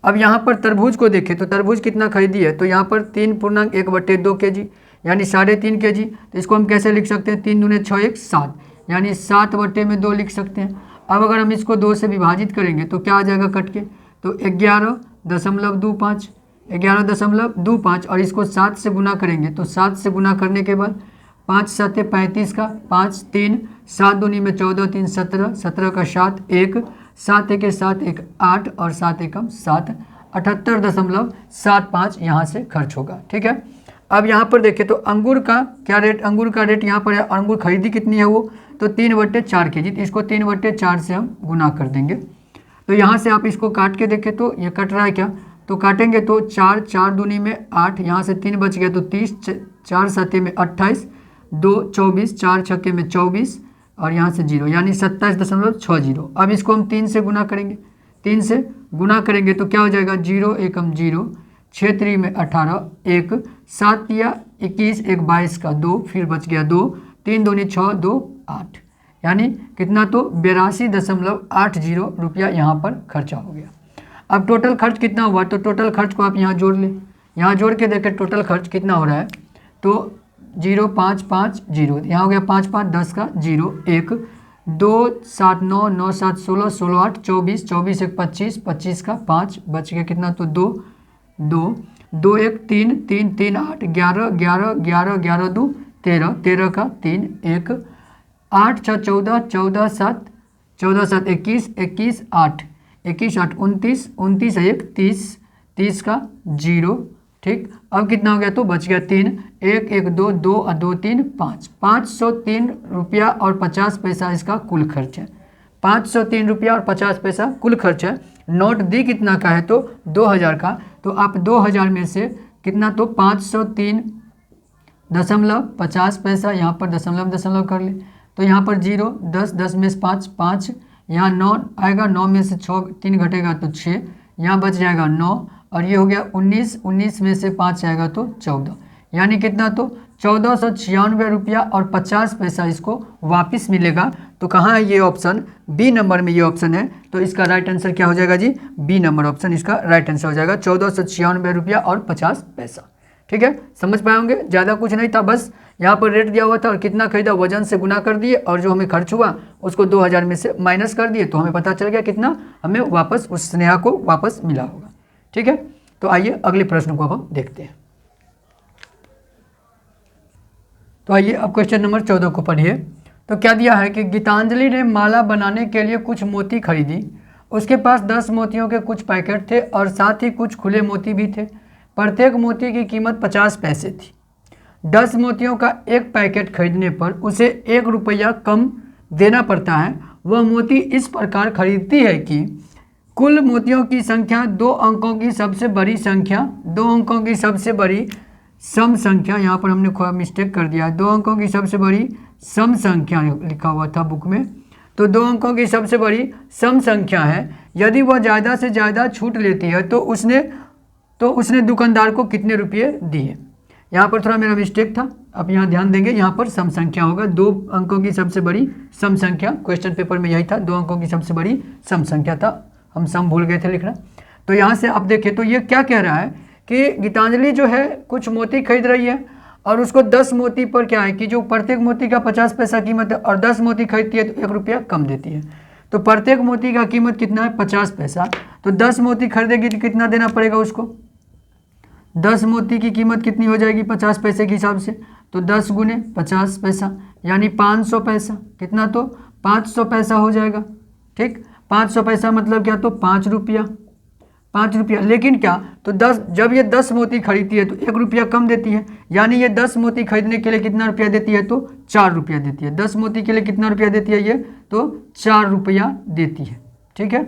अब यहाँ पर तरबूज को देखें तो तरबूज कितना खरीदी है, तो यहाँ पर 3.1/2 kg यानी 3.5 kg। तो इसको हम कैसे लिख सकते हैं, 3 दूने 6 1 7 यानी 7/2 लिख सकते हैं। अब अगर हम इसको 2 से विभाजित करेंगे तो क्या आ जाएगा कट के, तो 11.25 और इसको 7 से गुना करेंगे तो 7 से गुना करने के बाद 5 7 35 का 5 3 7 दूनी में 14 3 17 17 का 7 1 7 1 7 1 8 और 7 1 7 78.75 यहाँ से खर्च होगा। ठीक है, अब यहाँ पर देखें तो अंगूर का क्या रेट, अंगूर का रेट यहाँ पर है, अंगूर खरीदी कितनी है वो, तो 3/4 kg। तो इसको 3/4 से हम गुना कर देंगे। तो यहाँ से आप इसको काट के देखें तो ये कट रहा है क्या, तो काटेंगे तो 4 4 दूनी में 8, यहाँ से 3 बच गया तो 30, 4 7 में 28, 2 24, 4 6 में 24 और यहाँ से 0 यानी 27.60। अब इसको हम 3 से गुना करेंगे, 3 से गुना करेंगे तो क्या हो जाएगा, 0 1 0, 6 3 में 18, 1 7 या 21, 1 22 का 2, फिर बच गया 2, 3 दूनी 6 2 8 यानी कितना, तो 82.80 रुपया यहाँ पर खर्चा हो गया। अब टोटल खर्च कितना हुआ, तो टोटल खर्च को आप यहाँ जोड़ लें, यहाँ जोड़ के देखें टोटल खर्च कितना हो रहा है, तो 0 5 5 0 यहाँ हो गया 5 5 10 का 0 1 2 7 9 9 7 16 16 8 24 24 1 25 25 का 5 बच गया कितना, तो 2 2 2 1 3 3 3 8 11 11 11 11 2 13 13 का 3 1 8 6 14 14 7 14 7 21 21 8 21 8 29 29 1 30 30 का 0। ठीक, अब कितना हो गया, तो बच गया 3 1 1 2 2 और 2 3 5 503 रुपया और 50 पैसा इसका कुल खर्च है। 503 रुपया और 50 पैसा कुल खर्च है। नोट दी कितना का है, तो 2000 का। तो आप 2000 में से कितना, तो 503.50 पैसा यहाँ पर दशमलव कर ले, तो यहाँ पर 0 10 10 में से 5 5 यहाँ 9 आएगा, 9 में से 6 3 घटेगा तो 6, यहाँ बच जाएगा 9 और ये हो गया 19 19 में से 5 आएगा तो 14 यानी कितना, तो 1496 रुपया और 50 पैसा इसको वापस मिलेगा। तो कहाँ है ये ऑप्शन, बी नंबर में ये ऑप्शन है। तो इसका राइट आंसर क्या हो जाएगा जी, बी नंबर ऑप्शन इसका राइट आंसर हो जाएगा, 1496 रुपया और 50 पैसा। ठीक है, समझ पाए होंगे, ज़्यादा कुछ नहीं था, बस यहाँ पर रेट दिया हुआ था और कितना खरीदा वजन से गुना कर दिए और जो हमें खर्च हुआ उसको 2000 में से माइनस कर दिए तो हमें पता चल गया कितना हमें वापस उस स्नेहा को वापस मिला होगा। ठीक है, तो आइए अगले प्रश्न को अब हम देखते हैं। तो आइए अब क्वेश्चन नंबर 14 को पढ़िए। तो क्या दिया है कि गीतांजलि ने माला बनाने के लिए कुछ मोती खरीदी, उसके पास 10 मोतियों के कुछ पैकेट थे और साथ ही कुछ खुले मोती भी थे। प्रत्येक मोती की कीमत 50 पैसे थी। 10 मोतियों का एक पैकेट खरीदने पर उसे 1 रुपया कम देना पड़ता है। वह मोती इस प्रकार खरीदती है कि कुल मोतियों की संख्या 2 अंकों की सबसे बड़ी संख्या, 2 अंकों की सबसे बड़ी सम संख्या, यहाँ पर हमने थोड़ा मिस्टेक कर दिया है, 2 अंकों की सबसे बड़ी सम संख्या लिखा हुआ था बुक में, तो 2 अंकों की सबसे बड़ी सम संख्या है। यदि वह ज़्यादा से ज़्यादा छूट लेती है तो उसने दुकानदार को कितने रुपये दिए। यहाँ पर थोड़ा मेरा मिस्टेक था, अब यहाँ ध्यान देंगे, यहाँ पर सम संख्या होगा, 2 अंकों की सबसे बड़ी सम संख्या, क्वेश्चन पेपर में यही था, 2 अंकों की सबसे बड़ी सम संख्या था, हम सम भूल गए थे लिखना। तो यहाँ से आप देखें तो ये क्या कह रहा है कि गीतांजलि जो है कुछ मोती खरीद रही है और उसको 10 मोती पर क्या है कि जो प्रत्येक मोती का 50 पैसा कीमत है और 10 मोती खरीदती है तो 1 रुपया कम देती है। तो प्रत्येक मोती का कीमत कितना है, 50 पैसा। तो 10 मोती खरीदेगी तो कितना देना पड़ेगा उसको, 10 मोती की कीमत कितनी हो जाएगी 50 पैसे के हिसाब से, तो 10 गुने 50 पैसा यानी 500 पैसा, कितना, तो 500 पैसा हो जाएगा। ठीक, 500 पैसा मतलब क्या, तो 5 रुपया, 5 रुपया। लेकिन क्या, तो 10 जब ये 10 मोती खरीदती है तो 1 रुपया कम देती है, यानी ये 10 मोती खरीदने के लिए कितना रुपया देती है, तो 4 रुपया देती है। 10 मोती के लिए कितना रुपया देती है ये, तो 4 रुपया देती है। ठीक है,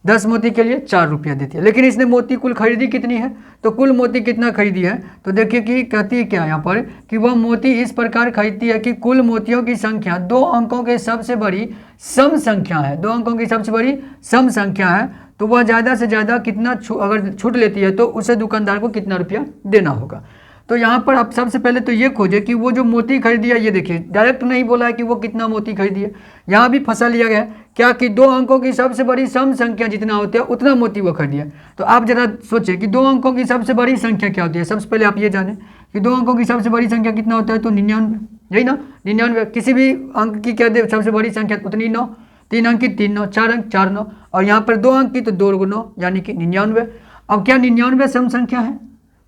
10 मोती के लिए 4 रुपया देती है। लेकिन इसने मोती कुल खरीदी कितनी है, तो कुल मोती कितना खरीदी है, तो देखिए कि कहती है क्या यहाँ पर कि वह मोती इस प्रकार खरीदती है कि कुल मोतियों की संख्या 2 अंकों के सबसे बड़ी सम संख्या है, 2 अंकों की सबसे बड़ी सम संख्या है, तो वह ज़्यादा से ज़्यादा कितना अगर छूट लेती है तो उसे दुकानदार को कितना रुपया देना होगा। तो यहाँ पर आप सबसे पहले तो ये खोजें कि वो जो मोती खरीदी है, ये देखिए डायरेक्ट नहीं बोला है कि वो कितना मोती खरीदी है, यहाँ भी फंसा लिया गया है क्या कि 2 अंकों की सबसे बड़ी सम संख्या जितना होती है उतना मोती वो खरीदी है। तो आप जरा सोचें कि 2 अंकों की सबसे बड़ी संख्या क्या होती है। सबसे पहले आप ये जानें कि 2 अंकों की सबसे बड़ी संख्या कितना होता है, तो 99, यही ना 99। किसी भी अंक की क्या दे सबसे बड़ी संख्या उतनी 9, 3 अंक की 3 9, 4 अंक 4 9, और यहाँ पर 2 अंक की तो 2 9 यानी कि 99। अब क्या 99 सम संख्या है,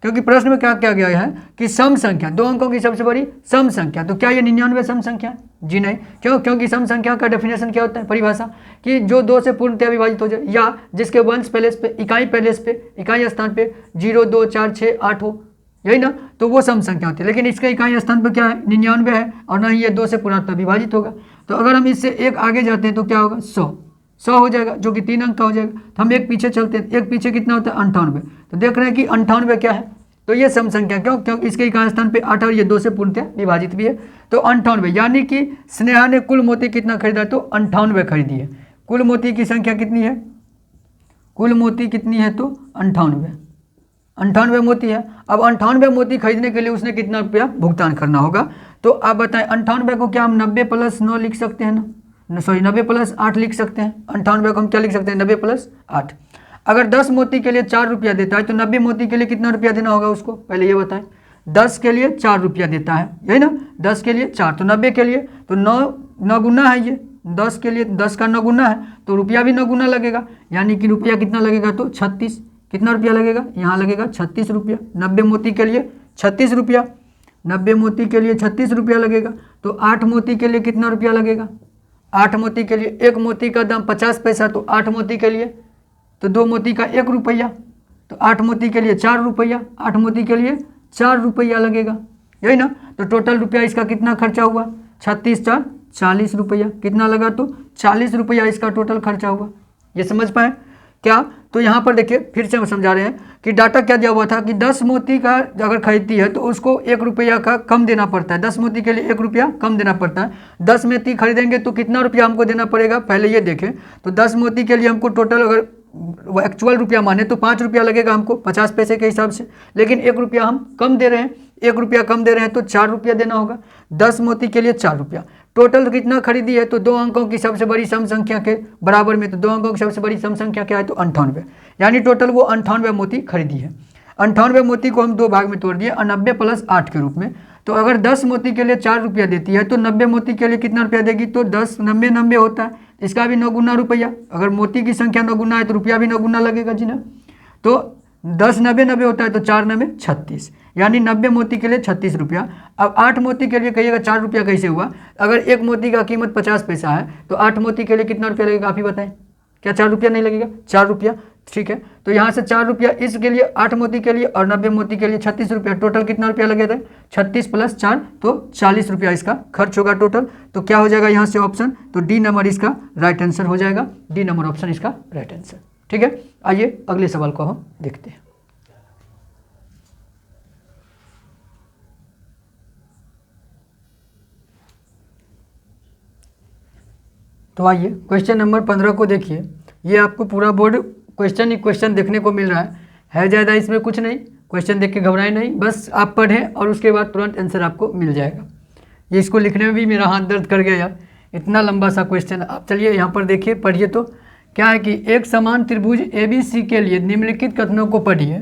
क्योंकि प्रश्न में क्या क्या गया है कि सम संख्या 2 अंकों की सबसे बड़ी सम संख्या, तो क्या ये 99 सम संख्या है? जी नहीं। क्यों? क्योंकि सम संख्या का डेफिनेशन क्या होता है, परिभाषा, कि जो 2 से पूर्णतः विभाजित हो जाए या जिसके वंश पैलेस पे इकाई पैलेस पे इकाई स्थान पे 0 2 4 6 8 हो, यही ना, तो वो सम संख्या होती है। लेकिन इसके इकाई स्थान पर क्या है, 99 है, और ना ही ये 2 से पूर्णतः विभाजित होगा। तो अगर हम इससे एक आगे जाते हैं तो क्या होगा, 100 हो जाएगा, जो कि 3 अंक का हो जाएगा। तो हम एक पीछे चलते हैं, एक पीछे कितना होता है 98। तो देख रहे हैं कि 98 क्या है, तो ये सम संख्या, क्यों? क्योंकि इसके इकाई स्थान पे 8 और ये 2 से पूर्णतः विभाजित भी है, तो 98, यानी कि स्नेहा ने कुल मोती कितना खरीदा, तो 98 खरीदी है। कुल मोती की संख्या कितनी है, कुल मोती कितनी है, तो 98 मोती है। अब 98 मोती खरीदने के लिए उसने कितना रुपया भुगतान करना होगा, तो आप बताएं 98 को क्या हम 90 + 9 लिख सकते हैं ना, सॉरी 90 + 8 लिख सकते हैं। 98 को हम क्या लिख सकते हैं, 90 + 8। अगर 10 मोती के लिए 4 रुपया देता है तो 90 मोती के लिए कितना रुपया देना होगा उसको, पहले ये बताएं। 10 के लिए 4 रुपया देता है, यही ना, 10 के लिए 4, तो 90 के लिए तो 9 गुना है, ये 10 के लिए 10 का 9 गुना है, तो रुपया भी 9 गुना लगेगा, यानी कि रुपया कितना लगेगा, तो 36। कितना रुपया लगेगा, यहाँ लगेगा 36 रुपया। 90 मोती के लिए 36 रुपया, 90 मोती के लिए 36 रुपया लगेगा। तो 8 मोती के लिए कितना रुपया लगेगा, 8 मोती के लिए 1 मोती का दाम 50 पैसा, तो 8 मोती के लिए तो 2 मोती का 1 रुपया, तो 8 मोती के लिए 4 रुपया, 8 मोती के लिए 4 रुपया लगेगा, यही ना। तो टोटल रुपया इसका कितना खर्चा हुआ, 36 4 40 रुपया, कितना लगा, तो 40 रुपया इसका टोटल खर्चा हुआ। ये समझ पाए क्या? तो यहाँ पर देखिए फिर से हम समझा रहे हैं कि डाटा क्या दिया हुआ था कि 10 मोती का अगर खरीदती है तो उसको 1 रुपया का कम देना पड़ता है, 10 मोती के लिए 1 रुपया कम देना पड़ता है। 10 मोती खरीदेंगे तो कितना रुपया हमको देना पड़ेगा, पहले ये देखें। तो 10 मोती के लिए हमको टोटल अगर एक्चुअल रुपया माने तो 5 रुपया लगेगा हमको 50 पैसे के हिसाब से, लेकिन 1 रुपया हम कम दे रहे हैं, 1 रुपया कम दे रहे हैं तो 4 रुपया देना होगा। 10 मोती के लिए 4 रुपया, टोटल कितना खरीदी है, तो 2 अंकों की सबसे बड़ी सम संख्या के बराबर में, तो 2 अंकों की सबसे बड़ी सम संख्या क्या है, तो 98, यानी टोटल वो 98 मोती खरीदी है। 98 मोती को हम 2 भाग में तोड़ दिए 90 + 8 के रूप में। तो अगर 10 मोती के लिए 4 रुपया देती है तो 90 मोती के लिए कितना रुपया देगी, तो 10 90 90 होता है, इसका भी 9 गुना रुपया। अगर मोती की संख्या 9 गुना है तो रुपया भी 9 गुना लगेगा जी ना। तो 10 90 90 होता है, तो 4 9 36, यानी 90 मोती के लिए 36 रुपया। अब 8 मोती के लिए कहिएगा 4 रुपया कैसे हुआ, अगर 1 मोती का कीमत 50 पैसा है तो 8 मोती के लिए कितना रुपया लगेगा, आप ही बताएं। क्या 4 रुपया नहीं लगेगा, 4 रुपया, ठीक है। तो यहाँ से 4 रुपया इसके लिए, 8 मोती के लिए, और 90 मोती के लिए 36 रुपया, टोटल कितना रुपया लगे थे, 36 + 4 तो 40 रुपया इसका खर्च होगा टोटल। तो क्या हो जाएगा यहाँ से ऑप्शन, तो डी नंबर इसका राइट आंसर हो जाएगा, डी नंबर ऑप्शन इसका राइट आंसर, ठीक है। आइए अगले सवाल को हम देखते हैं। तो आइए क्वेश्चन नंबर 15 को देखिए। ये आपको पूरा बोर्ड क्वेश्चन ही क्वेश्चन देखने को मिल रहा है ज़्यादा इसमें कुछ नहीं। क्वेश्चन देख के घबराए नहीं, बस आप पढ़ें और उसके बाद तुरंत आंसर आपको मिल जाएगा। ये इसको लिखने में भी मेरा हाथ दर्द कर गया यार, इतना लंबा सा क्वेश्चन। आप चलिए यहाँ पर देखिए, पढ़िए। तो क्या है कि एक समान त्रिभुज ABC के लिए निम्नलिखित कथनों को पढ़िए।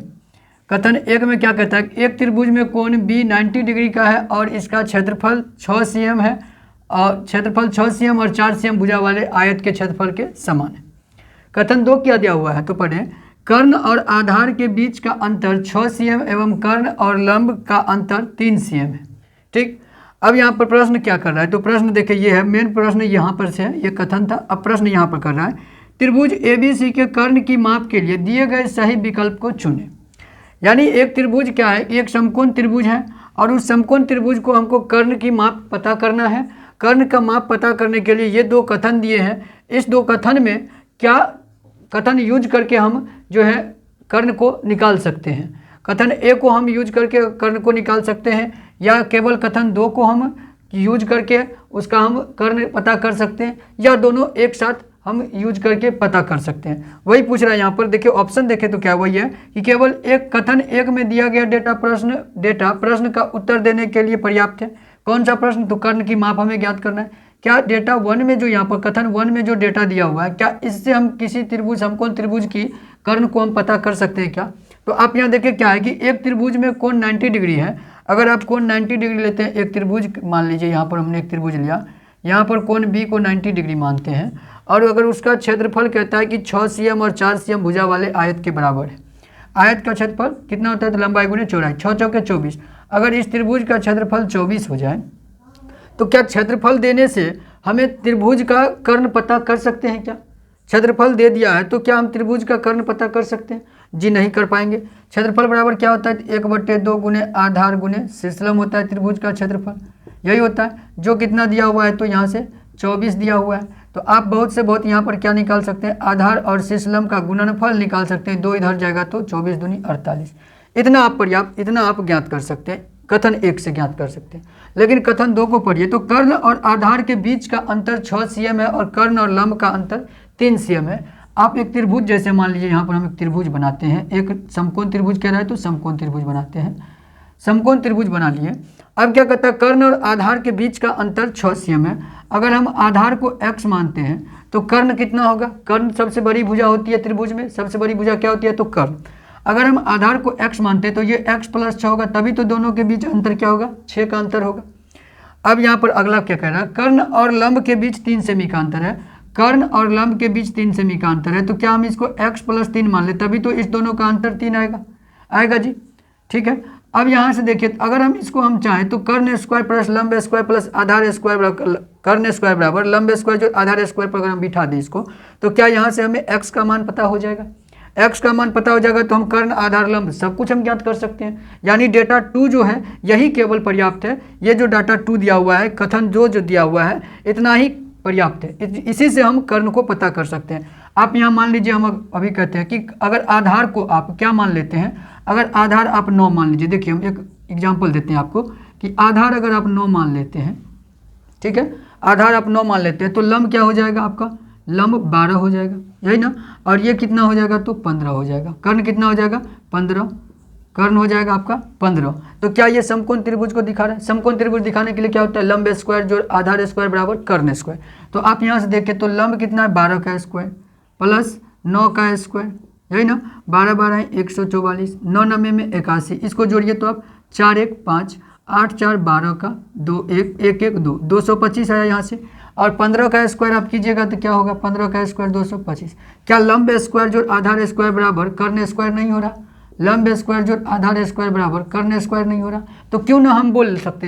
कथन 1 में क्या कहता है, एक त्रिभुज में कोण B 90 डिग्री का है और इसका क्षेत्रफल 6 cm है, और क्षेत्रफल 6 cm और 4 cm भुजा वाले आयत के क्षेत्रफल के समान है। कथन 2 क्या दिया हुआ है, तो पढ़ें। कर्ण और आधार के बीच का अंतर 6 cm एवं कर्ण और लंब का अंतर 3 cm है, ठीक। अब यहाँ पर प्रश्न क्या कर रहा है, तो प्रश्न देखिए ये है, मेन प्रश्न यहाँ पर से है, ये कथन था। अब प्रश्न यहाँ पर कर रहा है, त्रिभुज ABC के कर्ण की माप के लिए दिए गए सही विकल्प को चुनें। यानी एक त्रिभुज क्या है, एक समकोण त्रिभुज है, और उस समकोण त्रिभुज को हमको कर्ण की माप पता करना है। कर्ण का माप पता करने के लिए ये 2 कथन दिए हैं। इस 2 कथन में क्या कथन यूज करके हम जो है कर्ण को निकाल सकते हैं। कथन ए को हम यूज करके कर्ण को निकाल सकते हैं, या केवल कथन 2 को हम यूज करके उसका हम कर्ण पता कर सकते हैं, या दोनों एक साथ हम यूज करके पता कर सकते हैं। वही पूछ रहा है यहाँ पर। देखिए ऑप्शन देखें तो क्या वही है कि केवल एक कथन 1 में दिया गया डेटा प्रश्न का उत्तर देने के लिए पर्याप्त है। कौन सा प्रश्न? तो कर्ण की माप हमें ज्ञात करना है। क्या डेटा 1 में जो यहाँ पर कथन 1 में जो डेटा दिया हुआ है, क्या इससे हम किसी त्रिभुज समकोण त्रिभुज की कर्ण को हम पता कर सकते हैं क्या? तो आप यहाँ देखिए क्या है कि एक त्रिभुज में कोण 90 डिग्री है। अगर आप कोण 90 डिग्री लेते हैं, एक त्रिभुज मान लीजिए, यहाँ पर हमने एक त्रिभुज लिया, यहाँ पर कोण बी को 90 डिग्री मानते हैं, और अगर उसका क्षेत्रफल कहता है कि 6 cm और 4 cm भुजा वाले आयत के बराबर है। आयत का क्षेत्रफल कितना होता है? तो लंबाई गुने चौड़ाई, 6 चौके 24। अगर इस त्रिभुज का क्षेत्रफल 24 हो जाए तो क्या क्षेत्रफल देने से हमें त्रिभुज का कर्ण पता कर सकते हैं क्या? क्षेत्रफल दे दिया है तो क्या हम त्रिभुज का कर्ण पता कर सकते हैं? जी नहीं कर पाएंगे। क्षेत्रफल बराबर क्या होता है? 1/2 गुने आधार गुने शीर्षलंब होता है त्रिभुज का क्षेत्रफल, यही होता है। जो कितना दिया हुआ है? तो यहाँ से 24 दिया हुआ है, तो आप बहुत से बहुत यहाँ पर क्या निकाल सकते हैं? आधार और शीर्षलंब का गुणनफल निकाल सकते हैं। 2 इधर जाएगा तो 24 दूनी 48। इतना आप पर्याप्त, इतना आप ज्ञात कर सकते हैं, कथन 1 से ज्ञात कर सकते हैं। लेकिन कथन 2 को पढ़िए तो कर्ण और आधार के बीच का अंतर 6 cm है और कर्ण और लंब का अंतर 3 cm है। आप एक त्रिभुज, जैसे मान लीजिए यहाँ पर हम एक त्रिभुज बनाते हैं, एक समकोण त्रिभुज कह रहा है तो समकोण त्रिभुज बनाते हैं, समकोण त्रिभुज बना लिए। अब क्या कहता है? कर्ण और आधार के बीच का अंतर 6 cm है। अगर हम आधार को x मानते हैं तो कर्ण कितना होगा? कर्ण सबसे बड़ी भुजा होती है त्रिभुज में, सबसे बड़ी भुजा क्या होती है? तो कर्ण। अगर हम आधार को x मानते हैं तो ये x + 6 होगा, तभी तो दोनों के बीच अंतर क्या होगा? 6 का अंतर होगा। अब यहाँ पर अगला क्या कह रहा है? कर्ण और लंब के बीच 3 सेमी का अंतर है। कर्ण और लंब के बीच 3 सेमी का अंतर है, तो क्या हम इसको x + 3 मान ले, तभी तो इस दोनों का अंतर 3 आएगा जी, ठीक है। अब यहाँ से देखिए, अगर हम इसको हम चाहें तो कर्ण स्क्वायर प्लस लंब स्क्वायर प्लस आधार स्क्वायर कर्ण स्क्वायर बराबर लंब स्क्वायर जो आधार स्क्वायर पर अगर हम बिठा दें इसको, तो क्या यहाँ से हमें x का मान पता हो जाएगा? x का मान पता हो जाएगा तो हम कर्ण आधार लंब सब कुछ हम ज्ञात कर सकते हैं। यानी डेटा 2 जो है यही केवल पर्याप्त है। ये जो डाटा 2 दिया हुआ है, कथन जो दिया हुआ है, इतना ही पर्याप्त है। इसी से हम कर्ण को पता कर सकते हैं। आप यहाँ मान लीजिए, हम अभी कहते हैं कि अगर आधार को आप क्या मान लेते हैं? अगर आधार आप 9 मान लीजिए। देखिए हम एक एग्जाम्पल देते हैं आपको कि आधार अगर आप 9 मान लेते हैं, ठीक है, आधार आप 9 मान लेते हैं तो लंब क्या हो जाएगा आपका? लंब 12 हो जाएगा, यही ना। और ये कितना हो जाएगा? तो 15 हो जाएगा। कर्ण कितना हो जाएगा? 15। कर्ण हो जाएगा आपका 15। तो क्या ये समकोण त्रिभुज को दिखा रहा है? समकोण त्रिभुज दिखाने के लिए क्या होता है? लंब स्क्वायर जो आधार स्क्वायर बराबर कर्ण स्क्वायर। तो आप यहाँ से देखें तो लंब कितना है? 12 का स्क्वायर प्लस 9 का स्क्वायर, यही ना। 12 12 है 144, 9 9 में 81, इसको जोड़िए तो आप 4 1 5, 8 4 12 का 2 1 1 1 2, 225 आया यहाँ से। और 15 का स्क्वायर आप कीजिएगा तो क्या होगा? 15 का स्क्वायर 225। क्या लंब स्क्वायर जो आधार स्क्वायर बराबर कर्ण स्क्वायर नहीं हो रहा? लंब स्क्वायर जो आधार स्क्वायर बराबर कर्ण स्क्वायर नहीं हो रहा? तो क्यों ना हम बोल सकते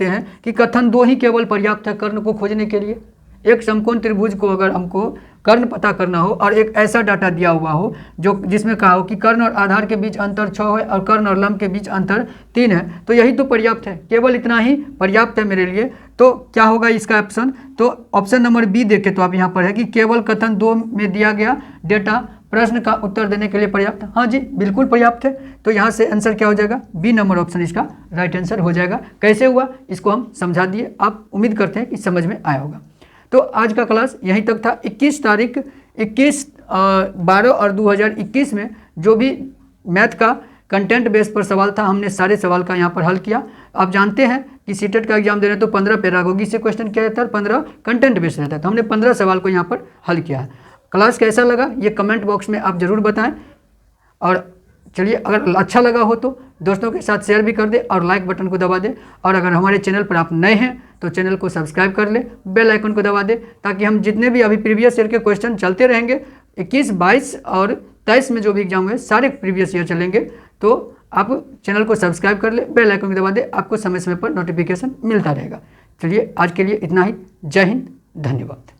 हैं कि कथन 2 ही केवल पर्याप्त है कर्ण को खोजने के लिए। एक समकोण त्रिभुज को अगर हमको कर्ण पता करना हो और एक ऐसा डाटा दिया हुआ हो जो जिसमें कहा हो कि कर्ण और आधार के बीच अंतर 6 है और कर्ण और लंब के बीच अंतर 3 है, तो यही तो पर्याप्त है, केवल इतना ही पर्याप्त है मेरे लिए। तो क्या होगा इसका ऑप्शन? तो ऑप्शन नंबर बी देखें तो आप यहाँ पर है कि केवल कथन 2 में दिया गया डेटा प्रश्न का उत्तर देने के लिए पर्याप्त है। हाँ जी, बिल्कुल पर्याप्त है। तो यहाँ से आंसर क्या हो जाएगा? बी नंबर ऑप्शन इसका राइट आंसर हो जाएगा। कैसे हुआ इसको हम समझा दिए, आप उम्मीद करते हैं कि समझ में आया होगा। तो आज का क्लास यहीं तक था। 21 तारीख 21/12 और 2021 में जो भी मैथ का कंटेंट बेस पर सवाल था, हमने सारे सवाल का यहाँ पर हल किया। आप जानते हैं कि सीटेट का एग्जाम दे रहे हैं तो 15 पैरागोगी से क्वेश्चन किया जाता है, 15 कंटेंट बेस रहता है, तो हमने 15 सवाल को यहाँ पर हल किया है। क्लास कैसा लगा ये कमेंट बॉक्स में आप ज़रूर बताएं। और चलिए, अगर अच्छा लगा हो तो दोस्तों के साथ शेयर भी कर दे और लाइक बटन को दबा दे। और अगर हमारे चैनल पर आप नए हैं तो चैनल को सब्सक्राइब कर ले, बेल आइकन को दबा दे, ताकि हम जितने भी अभी प्रीवियस ईयर के क्वेश्चन चलते रहेंगे, 21, 22 और 23 में जो भी एग्जाम हुए सारे प्रीवियस ईयर चलेंगे, तो आप चैनल को सब्सक्राइब कर ले, बेल आइकन को दबा दे, आपको समय समय पर नोटिफिकेशन मिलता रहेगा। चलिए आज के लिए इतना ही। जय हिंद, धन्यवाद।